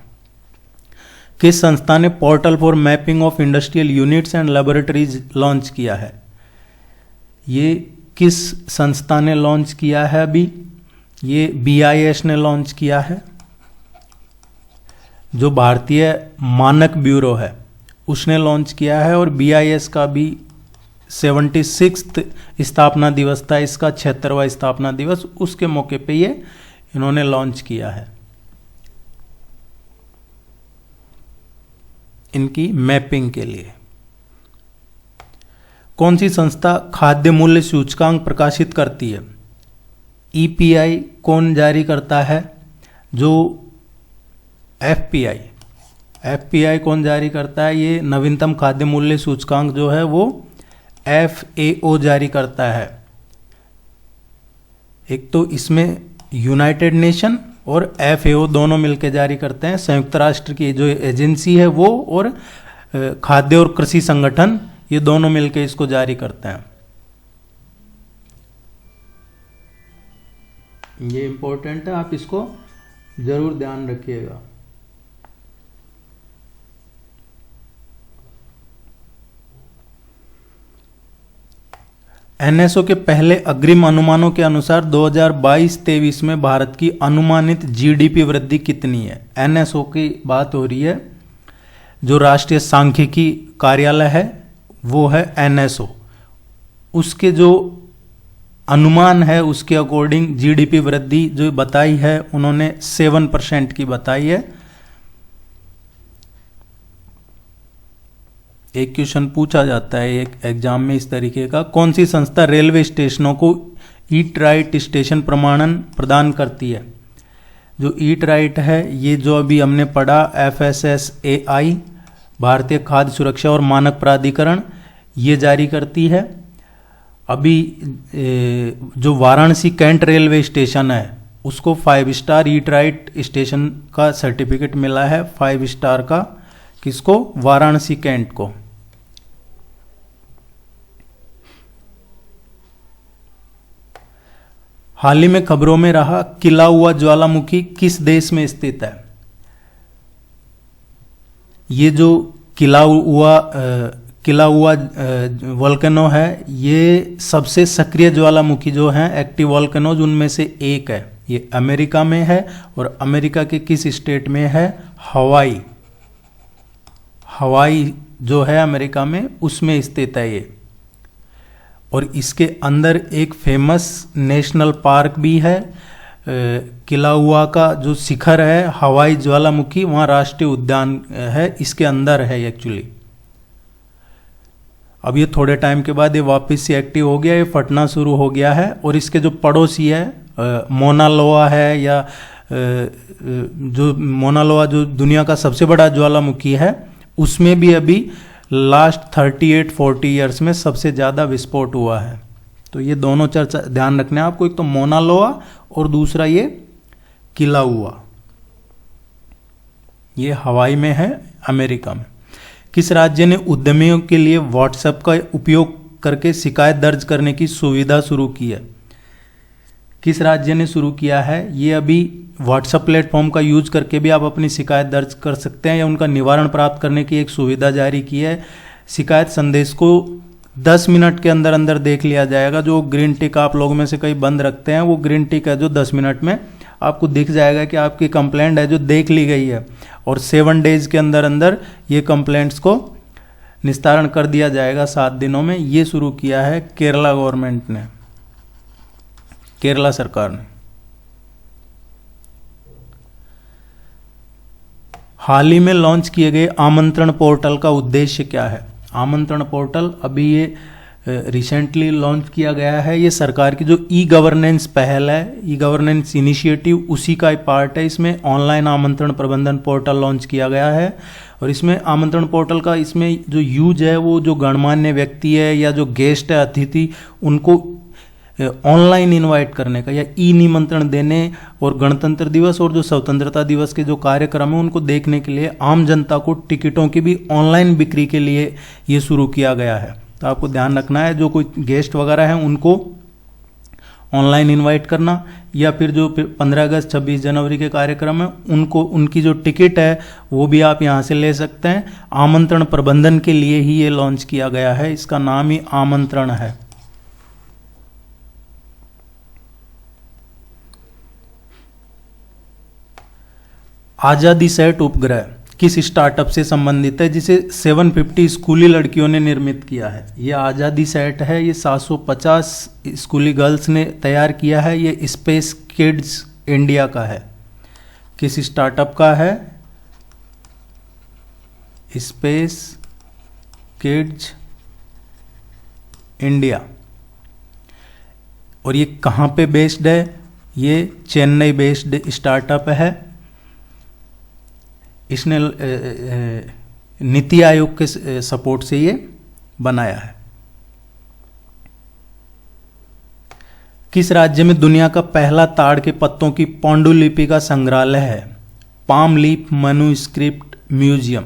किस संस्था ने portal for mapping of industrial units and laboratories launch किया है? ये किस संस्था ने लॉन्च किया है? अभी ये BIS ने लॉन्च किया है, जो भारतीय मानक ब्यूरो है उसने लॉन्च किया है। और BIS का भी 76th स्थापना दिवस था, इसका 76वां स्थापना दिवस, उसके मौके पे ये इन्होंने लॉन्च किया है इनकी मैपिंग के लिए। कौन सी संस्था खाद्य मूल्य सूचकांक प्रकाशित करती है? EPI कौन जारी करता है? जो FPI FPI कौन जारी करता है? ये नवीनतम खाद्य मूल्य सूचकांक जो है वो FAO जारी करता है। एक तो इसमें यूनाइटेड नेशन और FAO दोनों मिलकर जारी करते हैं। संयुक्त राष्ट्र की जो एजेंसी है वो और खाद्य और कृषि संगठन, ये दोनों मिलकर इसको जारी करते हैं। ये इंपॉर्टेंट है, आप इसको जरूर ध्यान रखिएगा। NSO के पहले अग्रिम अनुमानों के अनुसार 2022-23 में भारत की अनुमानित GDP वृद्धि कितनी है? NSO की बात हो रही है। जो राष्ट्रीय सांख्यिकी कार्यालय है वो है NSO। उसके जो अनुमान है उसके अकॉर्डिंग GDP वृद्धि जो बताई है उन्होंने 7% की बताई है। एक क्वेश्चन पूछा जाता है एक एग्जाम में इस तरीके का, कौन सी संस्था रेलवे स्टेशनों को ईट राइट स्टेशन प्रमाणन प्रदान करती है? जो ईट राइट है ये जो अभी हमने पढ़ा FSSAI, भारतीय खाद्य सुरक्षा और मानक प्राधिकरण, ये जारी करती है। अभी जो वाराणसी कैंट रेलवे स्टेशन है उसको 5 स्टार ईट राइट स्टेशन का सर्टिफिकेट मिला है, 5 स्टार का। किसको? वाराणसी कैंट को। हाल ही में खबरों में रहा किला हुआ ज्वालामुखी किस देश में स्थित है? ये जो किला हुआ वोल्केनो है ये सबसे सक्रिय ज्वालामुखी जो हैं एक्टिव वोल्केनोज उनमें से एक है। ये अमेरिका में है और अमेरिका के किस स्टेट में है? हवाई। हवाई जो है अमेरिका में उसमें स्थित है ये। और इसके अंदर एक फेमस नेशनल पार्क भी है। किला हुआ का जो शिखर है हवाई ज्वालामुखी, वहाँ राष्ट्रीय उद्यान है, इसके अंदर है एक्चुअली। अब ये थोड़े टाइम के बाद ये वापस से एक्टिव हो गया, ये फटना शुरू हो गया है। और इसके जो पड़ोसी है मोना लोआ है, या जो मोना लोआ जो दुनिया का सबसे बड़ा ज्वालामुखी है, उसमें भी अभी लास्ट 38-40 ईयर्स में सबसे ज़्यादा विस्फोट हुआ है। तो ये दोनों चर्चा ध्यान रखना है आपको, एक तो मोना लोआ और दूसरा ये किला हुआ। ये हवाई में है, अमेरिका में। किस राज्य ने उद्यमियों के लिए व्हाट्सएप का उपयोग करके शिकायत दर्ज करने की सुविधा शुरू की है? किस राज्य ने शुरू किया है? ये अभी व्हाट्सएप प्लेटफॉर्म का यूज करके भी आप अपनी शिकायत दर्ज कर सकते हैं या उनका निवारण प्राप्त करने की एक सुविधा जारी की है। शिकायत संदेश को 10 मिनट के अंदर अंदर देख लिया जाएगा। जो ग्रीन टिक आप लोगों में से कई बंद रखते हैं, वो ग्रीन टिक है जो 10 मिनट में आपको दिख जाएगा कि आपकी कंप्लेंट है जो देख ली गई है। और 7 डेज के अंदर अंदर ये कंप्लेंट्स को निस्तारण कर दिया जाएगा 7 दिनों में। ये शुरू किया है केरला गवर्नमेंट ने, केरला सरकार ने। हाल ही में लॉन्च किए गए आमंत्रण पोर्टल का उद्देश्य क्या है? आमंत्रण पोर्टल अभी ये रिसेंटली लॉन्च किया गया है। ये सरकार की जो ई गवर्नेंस पहल है, ई गवर्नेंस इनिशिएटिव, उसी का एक पार्ट है। इसमें ऑनलाइन आमंत्रण प्रबंधन पोर्टल लॉन्च किया गया है। और इसमें आमंत्रण पोर्टल का इसमें जो यूज है वो जो गणमान्य व्यक्ति है या जो गेस्ट है, अतिथि, उनको ऑनलाइन इनवाइट करने का या ई निमंत्रण देने और गणतंत्र दिवस और जो स्वतंत्रता दिवस के जो कार्यक्रम है उनको देखने के लिए आम जनता को टिकटों की भी ऑनलाइन बिक्री के लिए ये शुरू किया गया है। तो आपको ध्यान रखना है, जो कोई गेस्ट वगैरह हैं उनको ऑनलाइन इनवाइट करना, या फिर जो 15 अगस्त 26 जनवरी के कार्यक्रम है उनको उनकी जो टिकट है वो भी आप यहाँ से ले सकते हैं। आमंत्रण प्रबंधन के लिए ही ये लॉन्च किया गया है, इसका नाम ही आमंत्रण है। आजादी सैट उपग्रह किस स्टार्टअप से संबंधित है जिसे 750 स्कूली लड़कियों ने निर्मित किया है? ये आजादी सैट है, ये 750 स्कूली गर्ल्स ने तैयार किया है। ये स्पेस किड्स इंडिया का है। किस स्टार्टअप का है? Space kids India. और ये कहाँ पे बेस्ड है? ये चेन्नई बेस्ड स्टार्टअप है। इसने नीति आयोग के सपोर्ट से ये बनाया है। किस राज्य में दुनिया का पहला ताड़ के पत्तों की पांडुलिपि का संग्रहालय है? Palm leaf manuscript museum.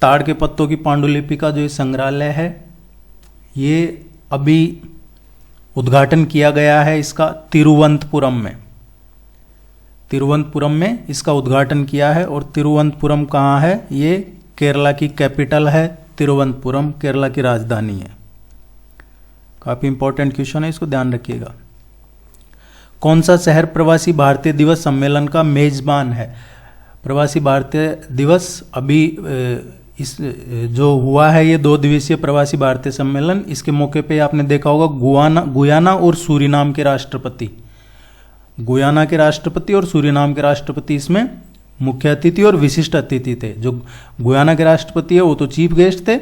ताड़ के पत्तों की पांडुलिपि का जो संग्रहालय है, ये अभी उद्घाटन किया गया है इसका तिरुवनंतपुरम में। तिरुवनंतपुरम में इसका उद्घाटन किया है। और तिरुवनंतपुरम कहाँ है? ये केरला की कैपिटल है। तिरुवनंतपुरम केरला की राजधानी है। काफी इंपॉर्टेंट क्वेश्चन है, इसको ध्यान रखिएगा। कौन सा शहर प्रवासी भारतीय दिवस सम्मेलन का मेजबान है? प्रवासी भारतीय दिवस अभी इस जो हुआ है, ये 2 दिवसीय प्रवासी भारतीय सम्मेलन, इसके मौके पे आपने देखा होगा गुयाना और सूरीनाम के राष्ट्रपति, गुयाना के राष्ट्रपति और सूरीनाम के राष्ट्रपति इसमें मुख्य अतिथि और विशिष्ट अतिथि थे। जो गुयाना के राष्ट्रपति है वो तो चीफ गेस्ट थे,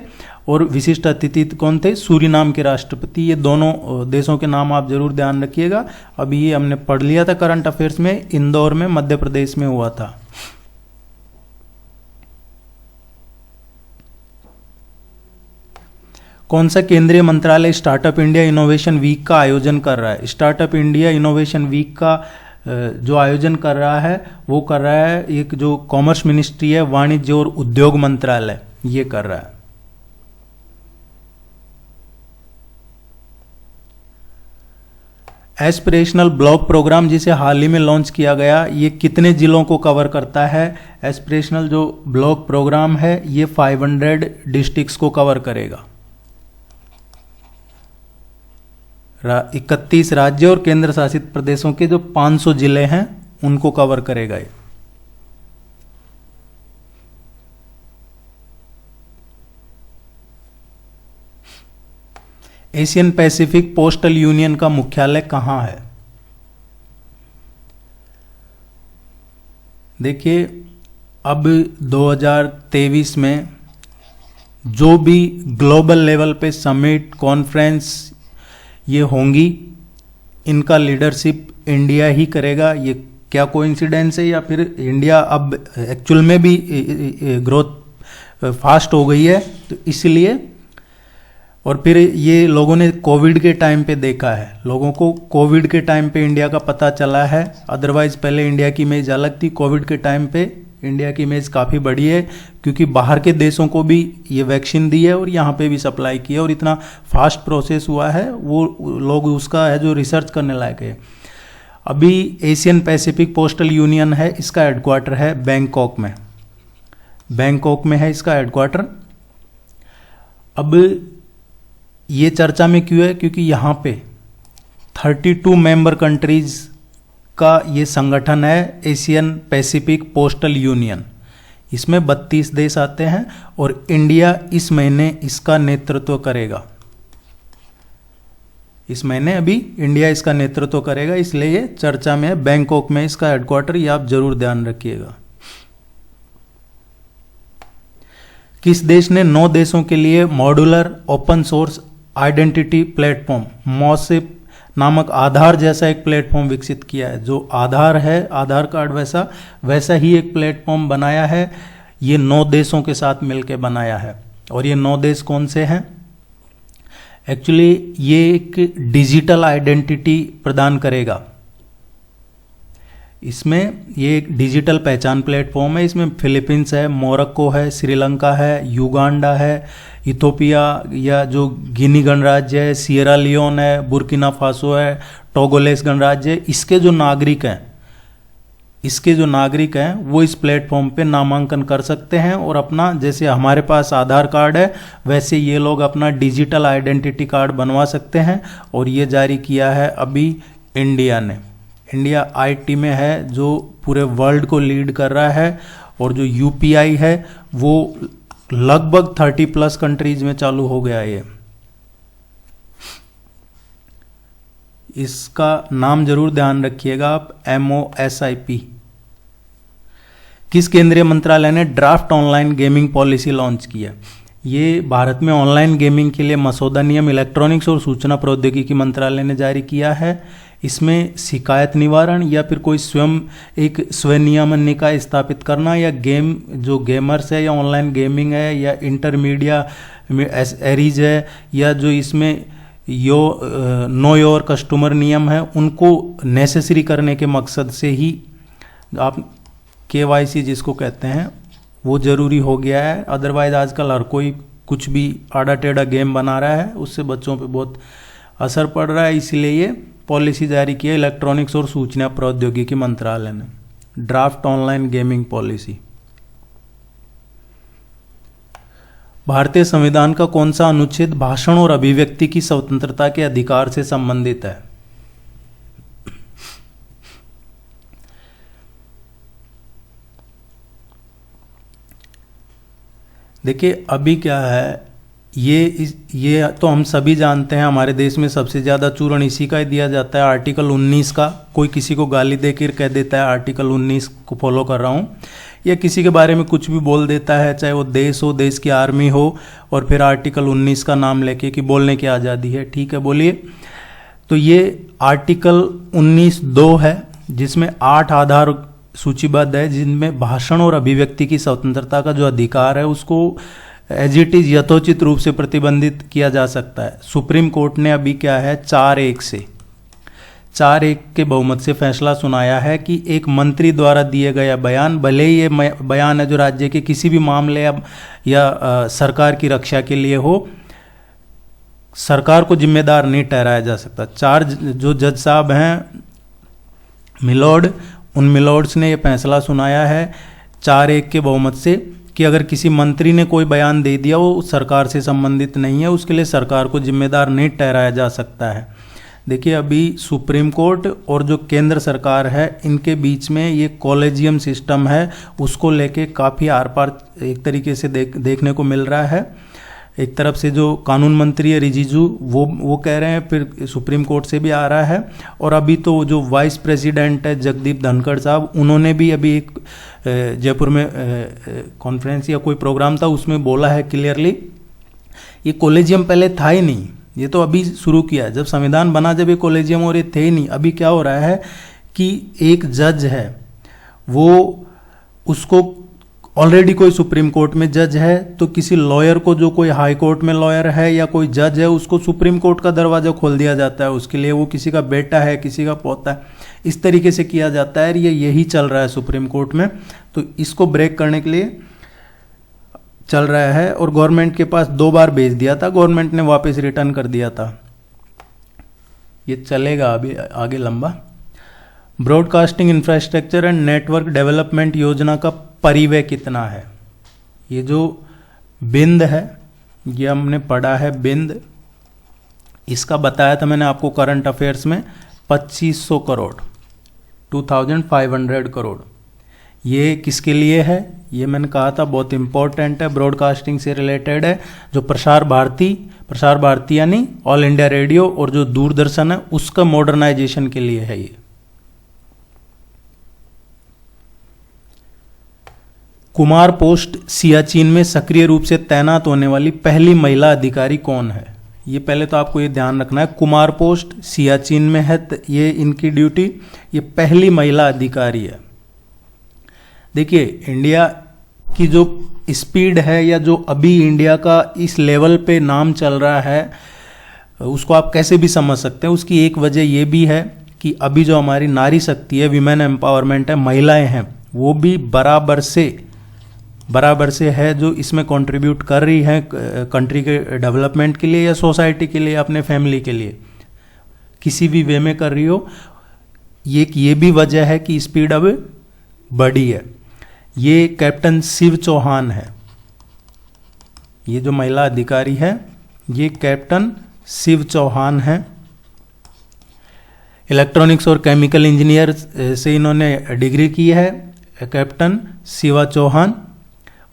और विशिष्ट अतिथि कौन थे? सूरीनाम के राष्ट्रपति। ये दोनों देशों के नाम आप जरूर ध्यान रखिएगा। अभी ये हमने पढ़ लिया था करंट अफेयर्स में, इंदौर में मध्य प्रदेश में हुआ था। कौन सा केंद्रीय मंत्रालय स्टार्टअप इंडिया इनोवेशन वीक का आयोजन कर रहा है? स्टार्टअप इंडिया इनोवेशन वीक का जो आयोजन कर रहा है वो कर रहा है एक जो कॉमर्स मिनिस्ट्री है, वाणिज्य और उद्योग मंत्रालय, ये कर रहा है। एस्पिरेशनल ब्लॉक प्रोग्राम जिसे हाल ही में लॉन्च किया गया, ये कितने जिलों को कवर करता है? एस्पिरेशनल जो ब्लॉक प्रोग्राम है ये 500 डिस्ट्रिक्ट्स को कवर करेगा। 31 राज्य और केंद्र शासित प्रदेशों के जो 500 जिले हैं उनको कवर करेगा ये। एशियन पैसिफिक पोस्टल यूनियन का मुख्यालय कहां है? देखिए, अब 2023 में जो भी ग्लोबल लेवल पे समिट कॉन्फ्रेंस ये होंगी, इनका लीडरशिप इंडिया ही करेगा। ये क्या कोइंसिडेंस है या फिर इंडिया अब एक्चुअल में भी ग्रोथ फास्ट हो गई है, तो इसलिए। और फिर ये लोगों ने कोविड के टाइम पे देखा है, लोगों को कोविड के टाइम पे इंडिया का पता चला है। अदरवाइज पहले इंडिया की इमेज अलग थी, कोविड के टाइम पे इंडिया की इमेज काफ़ी बढ़ी है, क्योंकि बाहर के देशों को भी ये वैक्सीन दी है और यहाँ पे भी सप्लाई की है, और इतना फास्ट प्रोसेस हुआ है, वो लोग उसका है जो रिसर्च करने लायक है। अभी एशियन पैसिफिक पोस्टल यूनियन है, इसका हेडक्वार्टर है बैंकॉक में, बैंकॉक में है इसका हेडक्वार्टर। अब ये चर्चा में क्यों है? क्योंकि यहाँ पे 32 मेंबर कंट्रीज का ये संगठन है, एशियन पैसिफिक पोस्टल यूनियन। इसमें 32 देश आते हैं और इंडिया इस महीने इसका नेतृत्व करेगा। इस महीने अभी इंडिया इसका नेतृत्व करेगा, इसलिए ये चर्चा में है। बैंकॉक में इसका हेडक्वार्टर, ये आप जरूर ध्यान रखिएगा। किस देश ने 9 देशों के लिए modular open source identity platform MOSIP नामक आधार जैसा एक प्लेटफॉर्म विकसित किया है? जो आधार है, आधार कार्ड वैसा ही एक प्लेटफॉर्म बनाया है। ये 9 देशों के साथ मिलकर बनाया है। और ये 9 देश कौन से हैं? एक्चुअली ये एक डिजिटल आइडेंटिटी प्रदान करेगा। इसमें ये एक डिजिटल पहचान प्लेटफॉर्म है। इसमें फिलीपींस है, मोरक्को है, श्रीलंका है, युगांडा है, इथोपिया या जो गिनी गणराज्य है, सियरा लियोन है, बुर्किना फासो है, टोगोलेस गणराज्य है। इसके जो नागरिक हैं वो इस प्लेटफॉर्म पे नामांकन कर सकते हैं और अपना, जैसे हमारे पास आधार कार्ड है वैसे ये लोग अपना डिजिटल आइडेंटिटी कार्ड बनवा सकते हैं। और ये जारी किया है अभी इंडिया ने। इंडिया आईटी में है जो पूरे वर्ल्ड को लीड कर रहा है, और जो यूपीआई है वो लगभग 30+ कंट्रीज में चालू हो गया है। इसका नाम जरूर ध्यान रखिएगा आप, MOSIP। किस केंद्रीय मंत्रालय ने draft online gaming policy launch की है? ये भारत में ऑनलाइन गेमिंग के लिए मसौदा नियम इलेक्ट्रॉनिक्स और सूचना प्रौद्योगिकी मंत्रालय ने जारी किया है। इसमें शिकायत निवारण या फिर कोई स्वयं एक स्वनियमन निकाय स्थापित करना, या गेम जो गेमर्स है या ऑनलाइन गेमिंग है या इंटरमीडिया एरीज है, या जो इसमें नो योर कस्टमर नियम है, उनको नेसेसरी करने के मकसद से ही आप KYC जिसको कहते हैं वो ज़रूरी हो गया है। अदरवाइज आजकल हर कोई कुछ भी आड़ा टेढ़ा गेम बना रहा है, उससे बच्चों पे बहुत असर पड़ रहा है। इसलिए ये पॉलिसी जारी की है इलेक्ट्रॉनिक्स और सूचना प्रौद्योगिकी मंत्रालय ने, ड्राफ्ट ऑनलाइन गेमिंग पॉलिसी। भारतीय संविधान का कौन सा अनुच्छेद भाषण और अभिव्यक्ति की स्वतंत्रता के अधिकार से संबंधित है? देखिए अभी क्या है, ये तो हम सभी जानते हैं, हमारे देश में सबसे ज़्यादा चूरण इसी का ही दिया जाता है, आर्टिकल 19 का। कोई किसी को गाली देकर कह देता है आर्टिकल 19 को फॉलो कर रहा हूँ, या किसी के बारे में कुछ भी बोल देता है, चाहे वो देश हो, देश की आर्मी हो, और फिर आर्टिकल 19 का नाम लेके कि बोलने की आज़ादी है। ठीक है, बोलिए। तो ये आर्टिकल 19(2) है, जिसमें 8 आधार सूचीबद्ध है, जिनमें भाषण और अभिव्यक्ति की स्वतंत्रता का जो अधिकार है उसको एज इट इज यथोचित रूप से प्रतिबंधित किया जा सकता है। सुप्रीम कोर्ट ने अभी क्या है 4-1 के बहुमत से फैसला सुनाया है कि एक मंत्री द्वारा दिए गया बयान, भले ही ये बयान है जो राज्य के किसी भी मामले या सरकार की रक्षा के लिए हो, सरकार को जिम्मेदार नहीं ठहराया जा सकता। 4 जो जज साहब हैं मिलोड, उन मिलोड्स ने ये फैसला सुनाया है 4-1 के बहुमत से कि अगर किसी मंत्री ने कोई बयान दे दिया वो सरकार से संबंधित नहीं है, उसके लिए सरकार को जिम्मेदार नहीं ठहराया जा सकता है। देखिए अभी सुप्रीम कोर्ट और जो केंद्र सरकार है इनके बीच में ये कॉलेजियम सिस्टम है, उसको लेके काफ़ी आर पार एक तरीके से देखने को मिल रहा है। एक तरफ से जो कानून मंत्री है रिजिजू वो कह रहे हैं, फिर सुप्रीम कोर्ट से भी आ रहा है, और अभी तो जो वाइस प्रेसिडेंट है जगदीप धनखड़ साहब, उन्होंने भी अभी एक जयपुर में कॉन्फ्रेंस या कोई प्रोग्राम था उसमें बोला है क्लियरली, ये कॉलेजियम पहले था ही नहीं, ये तो अभी शुरू किया है। जब संविधान बना जब ये कॉलेजियम और ये थे ही नहीं। अभी क्या हो रहा है कि एक जज है वो उसको ऑलरेडी कोई सुप्रीम कोर्ट में जज है, तो किसी लॉयर को जो कोई हाई कोर्ट में लॉयर है या कोई जज है उसको सुप्रीम कोर्ट का दरवाजा खोल दिया जाता है उसके लिए, वो किसी का बेटा है किसी का पोता है, इस तरीके से किया जाता है। यही चल रहा है सुप्रीम कोर्ट में, तो इसको ब्रेक करने के लिए चल रहा है, और गवर्नमेंट के पास 2 बार भेज दिया था, गवर्नमेंट ने वापस रिटर्न कर दिया था। ये चलेगा अभी आगे लंबा। Broadcasting infrastructure and network development योजना का परिव्यय कितना है? ये जो बिंद है ये हमने पढ़ा है बिंद, इसका बताया था मैंने आपको करंट अफेयर्स में 2500 करोड़ 2500 करोड़। ये किसके लिए है? ये मैंने कहा था बहुत इंपॉर्टेंट है, ब्रॉडकास्टिंग से रिलेटेड है। जो प्रसार भारती यानी ऑल इंडिया रेडियो और जो दूरदर्शन है उसका मॉडर्नाइजेशन के लिए है ये। कुमार पोस्ट सियाचिन में सक्रिय रूप से तैनात होने वाली पहली महिला अधिकारी कौन है? ये पहले तो आपको ये ध्यान रखना है, कुमार पोस्ट सियाचिन में है, ये इनकी ड्यूटी, ये पहली महिला अधिकारी है। देखिए इंडिया की जो स्पीड है या जो अभी इंडिया का इस लेवल पे नाम चल रहा है उसको आप कैसे भी समझ सकते हैं। उसकी एक वजह ये भी है कि अभी जो हमारी नारी शक्ति है, विमेन एम्पावरमेंट है, महिलाएं हैं, वो भी बराबर से है जो इसमें कंट्रीब्यूट कर रही है कंट्री के डेवलपमेंट के लिए या सोसाइटी के लिए, अपने फैमिली के लिए, किसी भी वे में कर रही हो। ये भी वजह है कि स्पीड अब बढ़ी है। ये कैप्टन शिव चौहान है, ये जो महिला अधिकारी है ये कैप्टन शिव चौहान है। इलेक्ट्रॉनिक्स और केमिकल इंजीनियर से इन्होंने डिग्री की है, कैप्टन शिवा चौहान,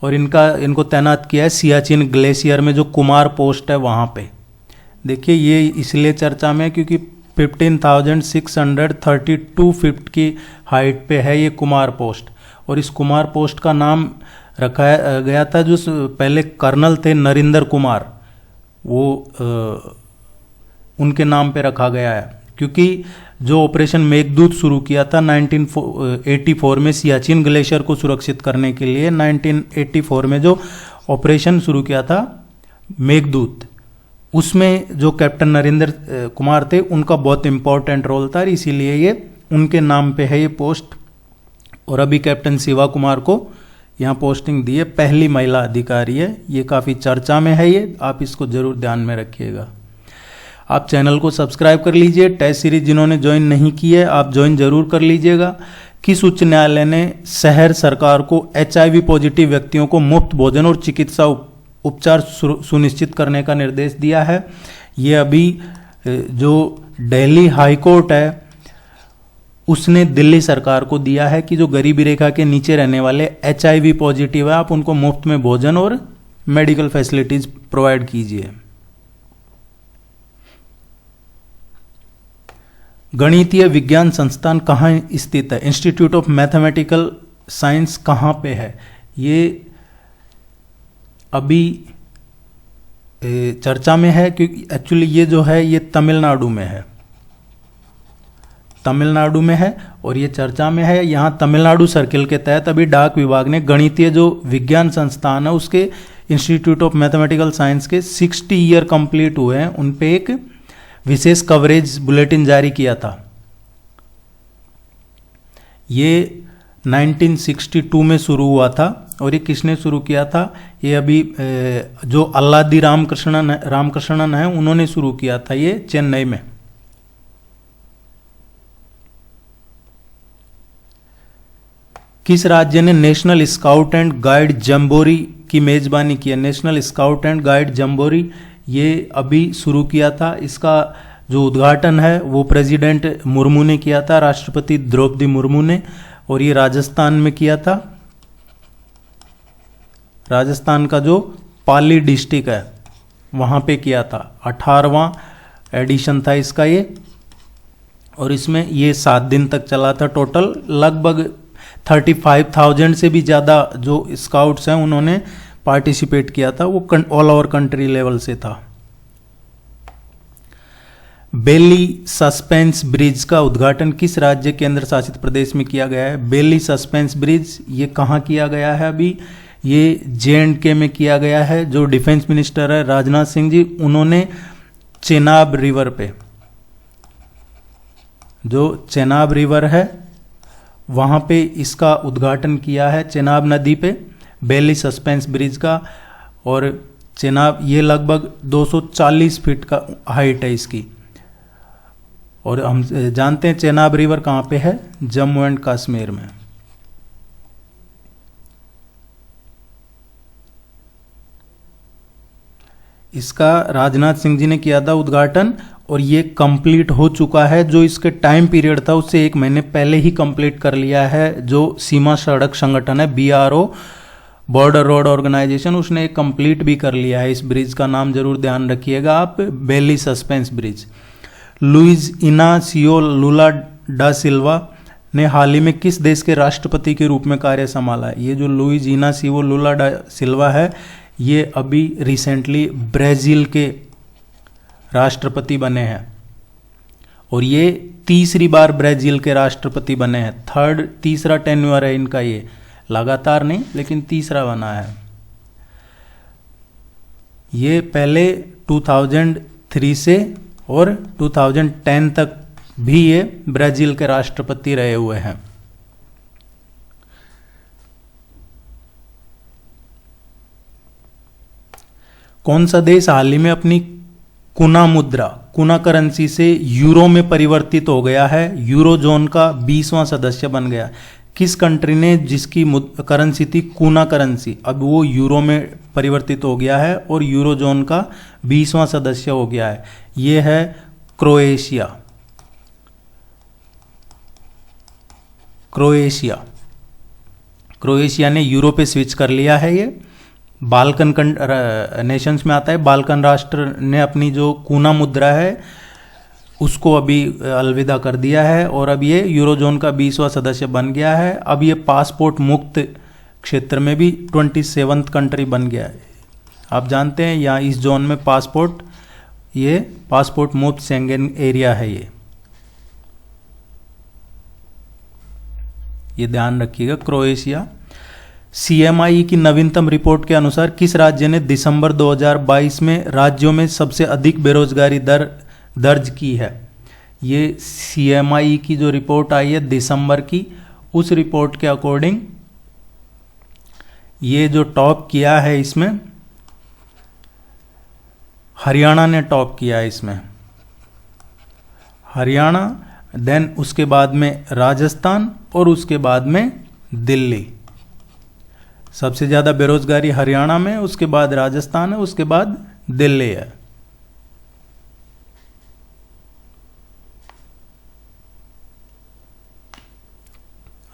और इनको तैनात किया है सियाचिन ग्लेशियर में जो कुमार पोस्ट है वहाँ पे। देखिए ये इसलिए चर्चा में क्योंकि 15,632 फीट की हाइट पे है ये कुमार पोस्ट, और इस कुमार पोस्ट का नाम रखा गया था जो पहले कर्नल थे नरेंद्र कुमार, वो उनके नाम पे रखा गया है क्योंकि जो ऑपरेशन मेघदूत शुरू किया था 1984 में सियाचिन ग्लेशियर को सुरक्षित करने के लिए, 1984 में जो ऑपरेशन शुरू किया था मेघदूत, उसमें जो कैप्टन नरेंद्र कुमार थे उनका बहुत इंपॉर्टेंट रोल था, इसीलिए ये उनके नाम पे है ये पोस्ट। और अभी कैप्टन शिवा कुमार को यहाँ पोस्टिंग दी है, पहली महिला अधिकारी है, ये काफ़ी चर्चा में है, ये आप इसको जरूर ध्यान में रखिएगा। आप चैनल को सब्सक्राइब कर लीजिए। टेस्ट सीरीज जिन्होंने ज्वाइन नहीं की है आप ज्वाइन जरूर कर लीजिएगा। किस उच्च न्यायालय ने शहर सरकार को HIV पॉजिटिव व्यक्तियों को मुफ्त भोजन और चिकित्सा उपचार सुनिश्चित करने का निर्देश दिया है? ये अभी जो दिल्ली हाई कोर्ट है उसने दिल्ली सरकार को दिया है कि जो गरीबी रेखा के नीचे रहने वाले HIV पॉजिटिव है आप उनको मुफ्त में भोजन और मेडिकल फैसिलिटीज प्रोवाइड कीजिए। गणितीय विज्ञान संस्थान कहाँ स्थित है? इंस्टीट्यूट ऑफ मैथमेटिकल साइंस कहाँ पे है? ये अभी चर्चा में है क्योंकि एक्चुअली ये जो है ये तमिलनाडु में है, तमिलनाडु में है और ये चर्चा में है। यहाँ तमिलनाडु सर्किल के तहत अभी डाक विभाग ने गणितीय जो विज्ञान संस्थान है उसके इंस्टीट्यूट ऑफ मैथमेटिकल साइंस के 60 ईयर कंप्लीट हुए हैं, उन पे एक विशेष कवरेज बुलेटिन जारी किया था। ये 1962 में शुरू हुआ था और ये किसने शुरू किया था? ये अभी जो अल्लादी रामकृष्णन है उन्होंने शुरू किया था, ये चेन्नई में। किस राज्य ने national scout and guide jamboree की मेजबानी की है? National scout and guide jamboree ये अभी शुरू किया था। इसका जो उद्घाटन है वो प्रेसिडेंट मुर्मू ने किया था, राष्ट्रपति द्रौपदी मुर्मू ने, और ये राजस्थान में किया था। राजस्थान का जो पाली डिस्ट्रिक्ट है वहां पे किया था। 18वां एडिशन था इसका ये, और इसमें ये 7 दिन तक चला था। टोटल लगभग 35,000 से भी ज़्यादा जो स्काउट्स हैं उन्होंने पार्टिसिपेट किया था, वो ऑल ओवर कंट्री लेवल से था। बेली सस्पेंस ब्रिज का उद्घाटन किस राज्य केंद्र शासित प्रदेश में किया गया है? बेली सस्पेंस ब्रिज ये कहाँ किया गया है? अभी ये J&K में किया गया है। जो डिफेंस मिनिस्टर है राजनाथ सिंह जी, उन्होंने चेनाब रिवर पे, जो चेनाब रिवर है वहाँ पे इसका उद्घाटन किया है, चेनाब नदी पे बेली सस्पेंस ब्रिज का। और चेनाब ये लगभग 240 फीट का हाइट है इसकी। और हम जानते हैं चेनाब रिवर कहाँ पे है? जम्मू एंड कश्मीर में। इसका राजनाथ सिंह जी ने किया था उद्घाटन और ये कंप्लीट हो चुका है। जो इसके टाइम पीरियड था उससे 1 महीने पहले ही कंप्लीट कर लिया है। जो सीमा सड़क संगठन है BRO, बॉर्डर रोड ऑर्गेनाइजेशन, उसने एक कंप्लीट भी कर लिया है। इस ब्रिज का नाम जरूर ध्यान रखिएगा आप, Bailey suspension bridge. Luiz Inacio Lula da Silva ने हाल ही में किस देश के राष्ट्रपति के रूप में कार्य संभाला है? ये जो लुइज इनासियो लुला डा सिल्वा है ये अभी रिसेंटली ब्राजील के राष्ट्रपति बने हैं और ये तीसरी बार ब्राजील के राष्ट्रपति बने हैं। तीसरा टेन्योर है इनका, ये लगातार नहीं लेकिन तीसरा बना है। ये पहले 2003 से और 2010 तक भी ये ब्राजील के राष्ट्रपति रहे हुए हैं। कौन सा देश हाल ही में अपनी कुना मुद्रा, कुना करेंसी से यूरो में परिवर्तित हो गया है? यूरो जोन का 20वां सदस्य बन गया। किस कंट्री ने, जिसकी करेंसी थी कुना करेंसी, अब वो यूरो में परिवर्तित हो गया है और यूरो जोन का 20वां सदस्य हो गया है? ये है क्रोएशिया। क्रोएशिया ने यूरो पे स्विच कर लिया है। ये बाल्कन नेशंस में आता है। बाल्कन राष्ट्र ने अपनी जो कुना मुद्रा है उसको अभी अलविदा कर दिया है और अब ये यूरोजोन का 20वां सदस्य बन गया है। अब ये पासपोर्ट मुक्त क्षेत्र में भी 27th कंट्री बन गया है। आप जानते हैं यहाँ इस जोन में पासपोर्ट मुक्त शेंगेन एरिया है ये। ये ध्यान रखिएगा, क्रोएशिया। CMI की नवीनतम रिपोर्ट के अनुसार किस राज्य ने दिसंबर 2022 में राज्यों में सबसे अधिक बेरोजगारी दर दर्ज की है? ये CMI की जो रिपोर्ट आई है दिसंबर की, उस रिपोर्ट के अकॉर्डिंग ये जो टॉप किया है इसमें हरियाणा ने टॉप किया है इसमें, हरियाणा, देन उसके बाद में राजस्थान और उसके बाद में दिल्ली। सबसे ज़्यादा बेरोजगारी हरियाणा में, उसके बाद राजस्थान है, उसके बाद दिल्ली है।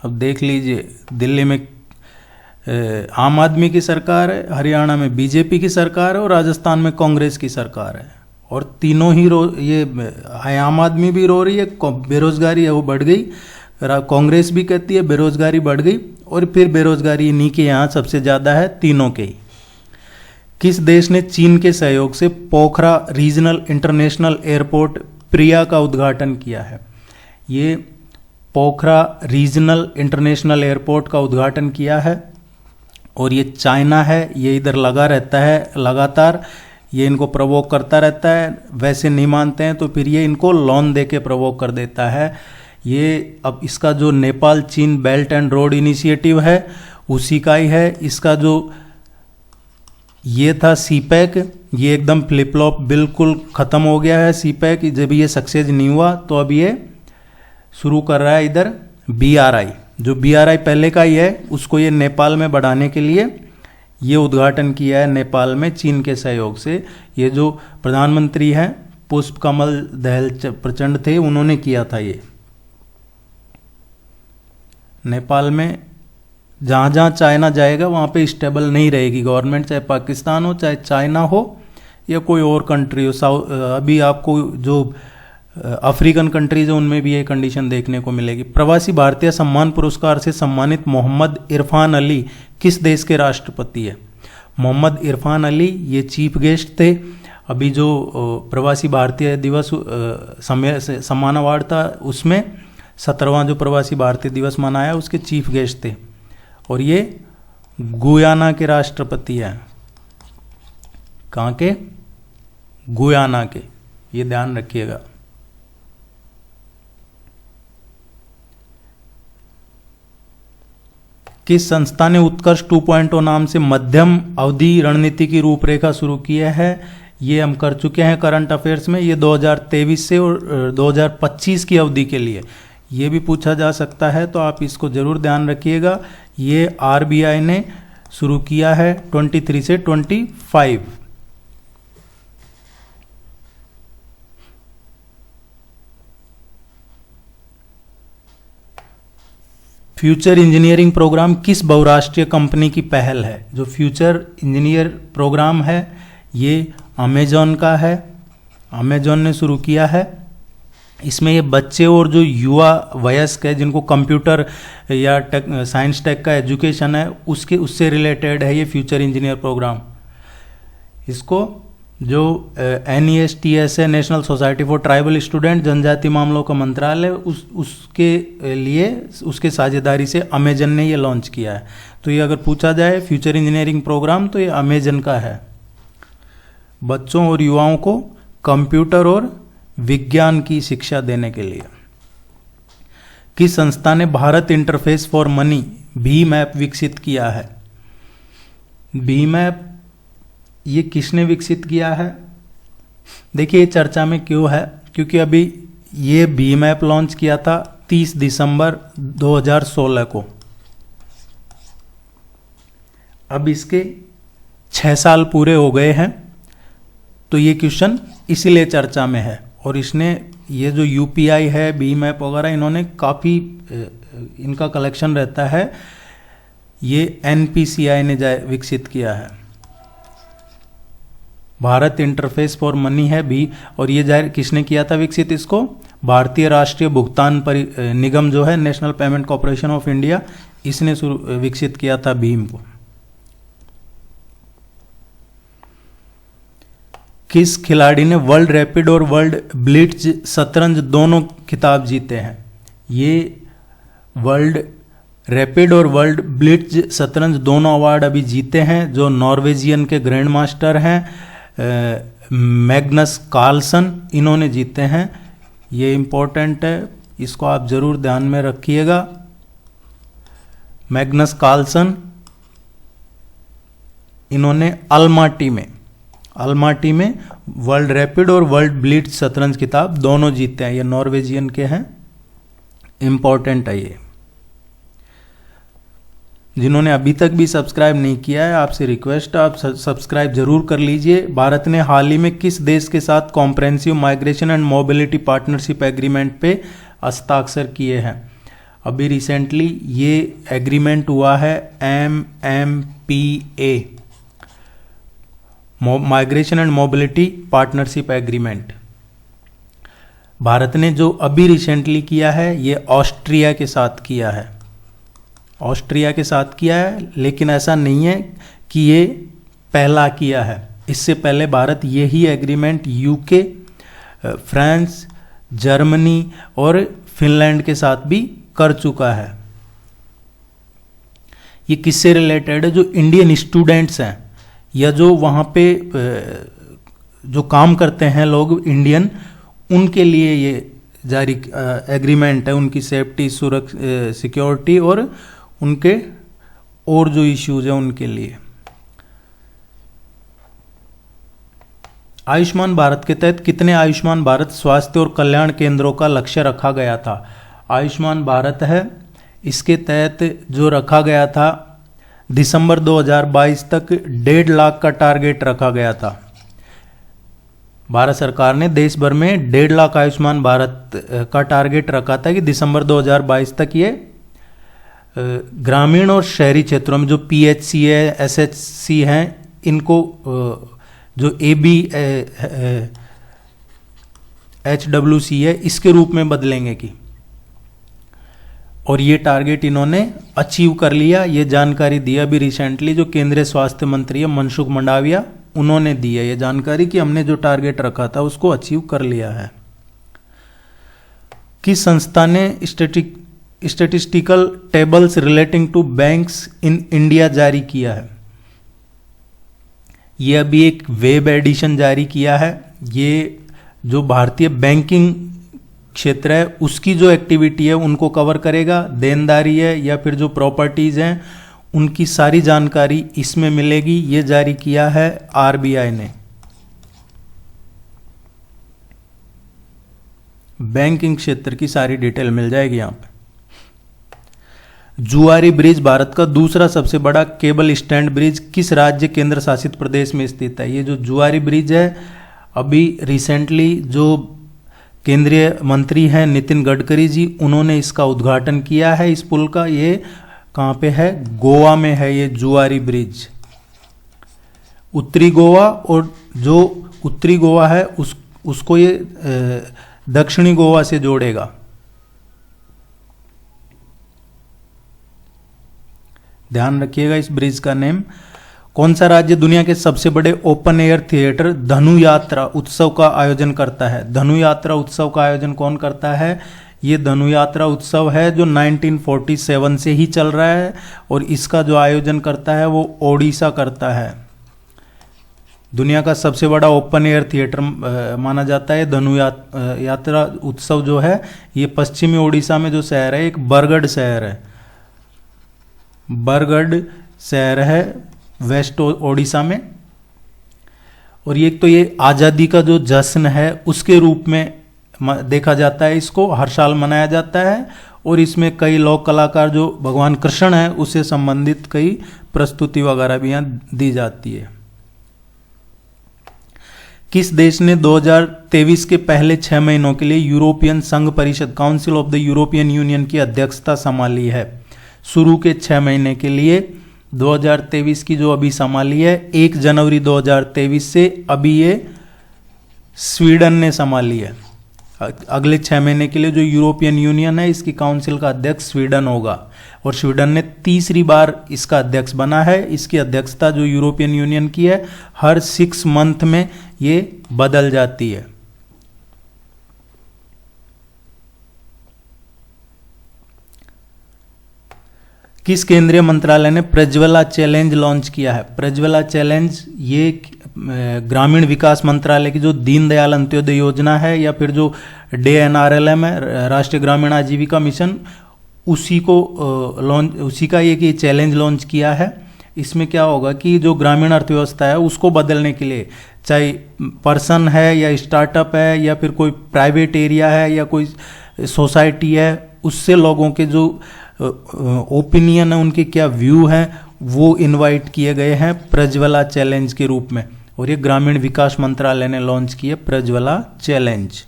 अब देख लीजिए, दिल्ली में आम आदमी की सरकार है, हरियाणा में बीजेपी की सरकार है और राजस्थान में कांग्रेस की सरकार है। और तीनों ही ये आम आदमी भी रो रही है, बेरोजगारी है वो बढ़ गई, कांग्रेस भी कहती है बेरोजगारी बढ़ गई, और फिर बेरोजगारी इन्हीं के यहाँ सबसे ज़्यादा है, तीनों के ही। किस देश ने चीन के सहयोग से पोखरा रीजनल इंटरनेशनल एयरपोर्ट प्रिया का उद्घाटन किया है? ये पोखरा रीजनल इंटरनेशनल एयरपोर्ट का उद्घाटन किया है और ये चाइना है। ये इधर लगा रहता है लगातार, ये इनको प्रवोक करता रहता है, वैसे नहीं मानते हैं तो फिर ये इनको लोन दे के प्रवोक कर देता है। ये अब इसका जो नेपाल चीन बेल्ट एंड रोड इनिशिएटिव है उसी का ही है। इसका जो ये था CPEC, ये एकदम फ्लिप फ्लॉप बिल्कुल ख़त्म हो गया है CPEC। जब ये सक्सेस नहीं हुआ तो अब ये शुरू कर रहा है इधर BRI, जो BRI पहले का ही है, उसको ये नेपाल में बढ़ाने के लिए ये उद्घाटन किया है नेपाल में चीन के सहयोग से। ये जो प्रधानमंत्री हैं पुष्प कमल दहल प्रचंड थे, उन्होंने किया था ये। नेपाल में जहाँ जहाँ चाइना जाएगा वहाँ पे स्टेबल नहीं रहेगी गवर्नमेंट, चाहे पाकिस्तान हो, चाहे चाइना हो या कोई और कंट्री हो। अभी आपको जो अफ्रीकन कंट्रीज है उनमें भी ये कंडीशन देखने को मिलेगी। प्रवासी भारतीय सम्मान पुरस्कार से सम्मानित मोहम्मद इरफान अली किस देश के राष्ट्रपति है? मोहम्मद इरफान अली ये चीफ गेस्ट थे। अभी जो प्रवासी भारतीय दिवस सम्मान अवार्ड था उसमें 17वां जो प्रवासी भारतीय दिवस मनाया उसके चीफ गेस्ट थे, और ये गुयाना के राष्ट्रपति हैं। कहाँ के? गुयाना के, ये ध्यान रखिएगा। किस संस्था ने उत्कर्ष 2.0 नाम से मध्यम अवधि रणनीति की रूपरेखा शुरू की है? ये हम कर चुके हैं करंट अफेयर्स में। ये 2023 से और 2025 की अवधि के लिए ये भी पूछा जा सकता है, तो आप इसको जरूर ध्यान रखिएगा। ये RBI ने शुरू किया है 23 से 25। फ्यूचर इंजीनियरिंग प्रोग्राम किस बहुराष्ट्रीय कंपनी की पहल है? जो फ्यूचर इंजीनियर प्रोग्राम है ये अमेजॉन का है, अमेजॉन ने शुरू किया है। इसमें ये बच्चे और जो युवा वयस्क है जिनको कंप्यूटर या साइंस टेक का एजुकेशन है उससे रिलेटेड है ये फ्यूचर इंजीनियर प्रोग्राम। इसको जो NESTS है, national society for tribal student, जनजाति मामलों का मंत्रालय, उसके लिए उसके साझेदारी से अमेजन ने ये लॉन्च किया है। तो ये अगर पूछा जाए फ्यूचर इंजीनियरिंग प्रोग्राम तो ये अमेजन का है। बच्चों और युवाओं को कंप्यूटर और विज्ञान की शिक्षा देने के लिए। किस संस्था ने Bharat interface for money Bhim app विकसित किया है? भीम ऐप ये किसने विकसित किया है? देखिए ये चर्चा में क्यों है, क्योंकि अभी ये भीम ऐप लॉन्च किया था 30 दिसंबर 2016 को। अब इसके 6 साल पूरे हो गए हैं, तो ये क्वेश्चन इसीलिए चर्चा में है। और इसने ये जो UPI है, भीम ऐप वगैरह, इन्होंने काफ़ी इनका कलेक्शन रहता है। ये NPCI ने विकसित किया है। भारत इंटरफेस फॉर मनी है भी, और ये जाहिर किसने किया था विकसित इसको? भारतीय राष्ट्रीय भुगतान निगम जो है, national payment corporation of India, इसने विकसित किया था भीम को। किस खिलाड़ी ने वर्ल्ड रैपिड और वर्ल्ड ब्लिट्ज शतरंज दोनों खिताब जीते हैं? ये वर्ल्ड रैपिड और वर्ल्ड ब्लिट्ज शतरंज दोनों अवार्ड अभी जीते हैं, जो नॉर्वेजियन के ग्रैंड मास्टर हैं मैग्नस कार्लसन, इन्होंने जीते हैं। ये इम्पोर्टेंट है, इसको आप जरूर ध्यान में रखिएगा। मैग्नस कार्लसन, इन्होंने अल्माटी में वर्ल्ड रैपिड और वर्ल्ड ब्लिट्ज शतरंज खिताब दोनों जीते हैं। ये नॉर्वेजियन के हैं, इंपॉर्टेंट है ये। जिन्होंने अभी तक भी सब्सक्राइब नहीं किया है, आपसे रिक्वेस्ट है आप सब्सक्राइब जरूर कर लीजिए। भारत ने हाल ही में किस देश के साथ comprehensive migration and mobility partnership agreement पे हस्ताक्षर किए हैं? अभी रिसेंटली ये एग्रीमेंट हुआ है MMPA, migration and mobility partnership agreement. Bharat ने जो अभी रिसेंटली किया है ये ऑस्ट्रिया के साथ किया है, लेकिन ऐसा नहीं है कि ये पहला किया है। इससे पहले भारत यही एग्रीमेंट UK, फ्रांस, जर्मनी और फिनलैंड के साथ भी कर चुका है। ये किससे रिलेटेड है? जो इंडियन स्टूडेंट्स हैं या जो वहाँ पे जो काम करते हैं लोग इंडियन, उनके लिए ये जारी एग्रीमेंट है, उनकी सेफ्टी, सिक्योरिटी और उनके और जो इश्यूज है उनके लिए। आयुष्मान भारत के तहत कितने आयुष्मान भारत स्वास्थ्य और कल्याण केंद्रों का लक्ष्य रखा गया था? आयुष्मान भारत है, इसके तहत जो रखा गया था दिसंबर 2022 तक 1.5 लाख का टारगेट रखा गया था। भारत सरकार ने देश भर में 1.5 लाख आयुष्मान भारत का टारगेट रखा था कि दिसंबर 2022 तक ये ग्रामीण और शहरी क्षेत्रों में जो PHC है, SHC हैं, इनको जो AB HWC है इसके रूप में बदलेंगे की, और ये टारगेट इन्होंने अचीव कर लिया। ये जानकारी दी अभी रिसेंटली जो केंद्रीय स्वास्थ्य मंत्री है मनसुख मंडाविया, उन्होंने दी है ये जानकारी कि हमने जो टारगेट रखा था उसको अचीव कर लिया है। किस संस्था ने statistical tables relating to banks in India जारी किया है? ये अभी एक वेब एडिशन जारी किया है। ये जो भारतीय बैंकिंग क्षेत्र है उसकी जो एक्टिविटी है उनको कवर करेगा, देनदारी है या फिर जो प्रॉपर्टीज हैं उनकी सारी जानकारी इसमें मिलेगी। ये जारी किया है RBI ने। बैंकिंग क्षेत्र की सारी डिटेल मिल जाएगी यहां पे। जुआरी ब्रिज भारत का दूसरा सबसे बड़ा केबल स्टैंड ब्रिज किस राज्य केंद्र शासित प्रदेश में स्थित है? ये जो जुआरी ब्रिज है, अभी रिसेंटली जो केंद्रीय मंत्री हैं नितिन गडकरी जी, उन्होंने इसका उद्घाटन किया है इस पुल का। ये कहाँ पे है? गोवा में है ये जुआरी ब्रिज। उत्तरी गोवा, और जो उत्तरी गोवा है उसको ये दक्षिणी गोवा से जोड़ेगा। ध्यान रखिएगा इस ब्रिज का नेम। कौन सा राज्य दुनिया के सबसे बड़े ओपन एयर थिएटर धनु यात्रा उत्सव का आयोजन करता है? धनु यात्रा उत्सव का आयोजन कौन करता है? ये धनु यात्रा उत्सव है जो 1947 से ही चल रहा है, और इसका जो आयोजन करता है वो ओडिशा करता है। दुनिया का सबसे बड़ा ओपन एयर थिएटर माना जाता है धनु यात्रा उत्सव जो है। ये पश्चिमी ओडिशा में जो शहर है, एक बरगढ़ शहर है, बरगढ़ शहर है वेस्ट ओडिशा में। और ये तो ये आज़ादी का जो जश्न है उसके रूप में देखा जाता है, इसको हर साल मनाया जाता है। और इसमें कई लोक कलाकार जो भगवान कृष्ण है उससे संबंधित कई प्रस्तुति वगैरह भी यहाँ दी जाती है। किस देश ने 2023 के पहले 6 महीनों के लिए यूरोपियन संघ परिषद council of the European union की अध्यक्षता संभाली है? शुरू के 6 महीने के लिए 2023 की जो अभी संभाली है 1 जनवरी 2023 से अभी ये स्वीडन ने संभाली है। अगले 6 महीने के लिए जो यूरोपियन यूनियन है इसकी काउंसिल का अध्यक्ष स्वीडन होगा, और स्वीडन ने तीसरी बार इसका अध्यक्ष बना है। इसकी अध्यक्षता जो यूरोपियन यूनियन की है हर 6 मंथ में ये बदल जाती है। किस केंद्रीय मंत्रालय ने प्रज्वला चैलेंज लॉन्च किया है? प्रज्वला चैलेंज ये ग्रामीण विकास मंत्रालय की जो दीनदयाल अंत्योदय योजना है या फिर जो DNRLM है, राष्ट्रीय ग्रामीण आजीविका मिशन, उसी का ये चैलेंज लॉन्च किया है। इसमें क्या होगा कि जो ग्रामीण अर्थव्यवस्था है उसको बदलने के लिए, चाहे पर्सन है या स्टार्टअप है या फिर कोई प्राइवेट एरिया है या कोई सोसाइटी है, उससे लोगों के जो ओपिनियन है, उनके क्या व्यू हैं, वो इनवाइट किए गए हैं प्रज्वला चैलेंज के रूप में, और ये ग्रामीण विकास मंत्रालय ने लॉन्च किए प्रज्वला चैलेंज।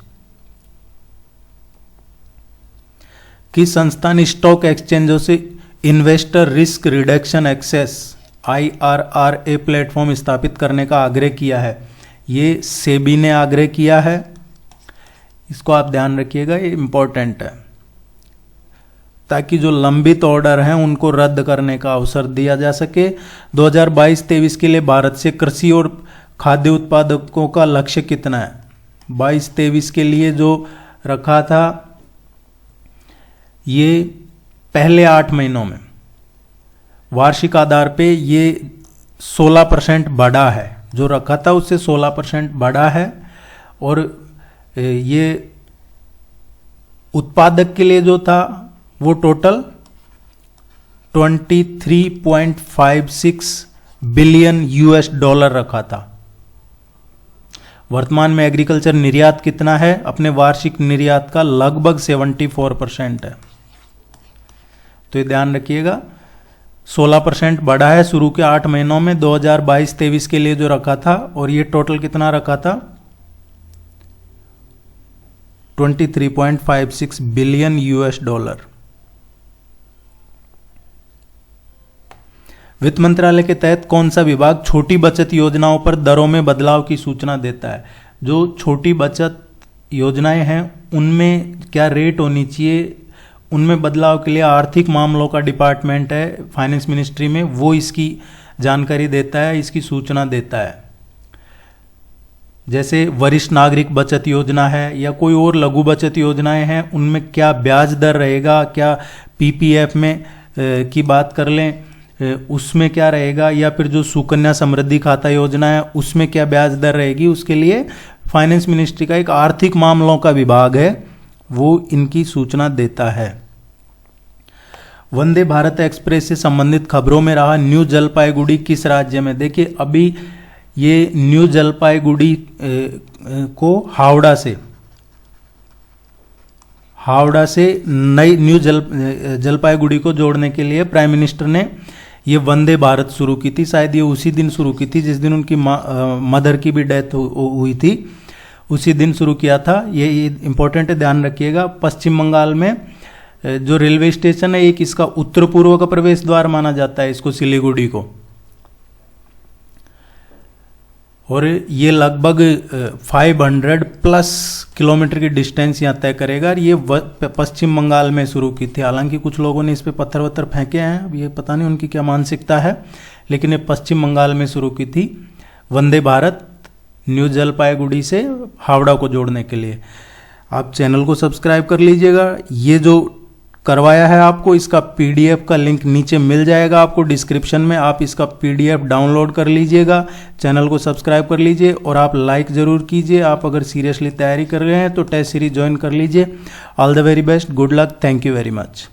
किस संस्था ने स्टॉक एक्सचेंजों से investor risk reduction access IRRA platform स्थापित करने का आग्रह किया है? ये सेबी ने आग्रह किया है, इसको आप ध्यान रखिएगा, ये इंपॉर्टेंट है, ताकि जो लंबित ऑर्डर हैं उनको रद्द करने का अवसर दिया जा सके। 2022-23 के लिए भारत से कृषि और खाद्य उत्पादकों का लक्ष्य कितना है? 22-23 के लिए जो रखा था, ये पहले 8 महीनों में वार्षिक आधार पे ये 16% बढ़ा है, जो रखा था उससे 16% बढ़ा है। और ये उत्पादक के लिए जो था वो टोटल $23.56 बिलियन रखा था। वर्तमान में एग्रीकल्चर निर्यात कितना है? अपने वार्षिक निर्यात का लगभग 74% है। तो ये ध्यान रखिएगा, 16% बढ़ा है शुरू के 8 महीनों में 2022-23 के लिए जो रखा था, और ये टोटल कितना रखा था? $23.56 बिलियन। वित्त मंत्रालय के तहत कौन सा विभाग छोटी बचत योजनाओं पर दरों में बदलाव की सूचना देता है? जो छोटी बचत योजनाएं हैं उनमें क्या रेट होनी चाहिए, उनमें बदलाव के लिए आर्थिक मामलों का डिपार्टमेंट है फाइनेंस मिनिस्ट्री में, वो इसकी जानकारी देता है, इसकी सूचना देता है। जैसे वरिष्ठ नागरिक बचत योजना है या कोई और लघु बचत योजनाएं हैं, उनमें क्या ब्याज दर रहेगा, क्या PPF में की बात कर लें उसमें क्या रहेगा, या फिर जो सुकन्या समृद्धि खाता योजना है उसमें क्या ब्याज दर रहेगी, उसके लिए फाइनेंस मिनिस्ट्री का एक आर्थिक मामलों का विभाग है, वो इनकी सूचना देता है। वंदे भारत एक्सप्रेस से संबंधित खबरों में रहा न्यू जलपाईगुड़ी किस राज्य में? देखिए अभी ये न्यू जलपाईगुड़ी को हावड़ा से नई न्यू जलपाईगुड़ी को जोड़ने के लिए प्राइम मिनिस्टर ने ये वंदे भारत शुरू की थी। शायद ये उसी दिन शुरू की थी जिस दिन उनकी मदर की भी डेथ हुई थी, उसी दिन शुरू किया था। ये इंपॉर्टेंट है, ध्यान रखिएगा। पश्चिम बंगाल में जो रेलवे स्टेशन है एक इसका उत्तर पूर्व का प्रवेश द्वार माना जाता है इसको, सिलीगुड़ी को, और ये लगभग 500+ किलोमीटर की डिस्टेंस यहाँ तय करेगा। और ये पश्चिम बंगाल में शुरू की थी। हालांकि कुछ लोगों ने इस पे पत्थर वत्थर फेंके हैं, अब ये पता नहीं उनकी क्या मानसिकता है, लेकिन ये पश्चिम बंगाल में शुरू की थी वंदे भारत न्यू जलपाईगुड़ी से हावड़ा को जोड़ने के लिए। आप चैनल को सब्सक्राइब कर लीजिएगा। ये जो करवाया है आपको, इसका PDF का लिंक नीचे मिल जाएगा आपको डिस्क्रिप्शन में, आप इसका PDF डाउनलोड कर लीजिएगा, चैनल को सब्सक्राइब कर लीजिए और आप लाइक ज़रूर कीजिए। आप अगर सीरियसली तैयारी कर रहे हैं तो टेस्ट सीरीज ज्वाइन कर लीजिए। All the very best, good luck, thank you very much.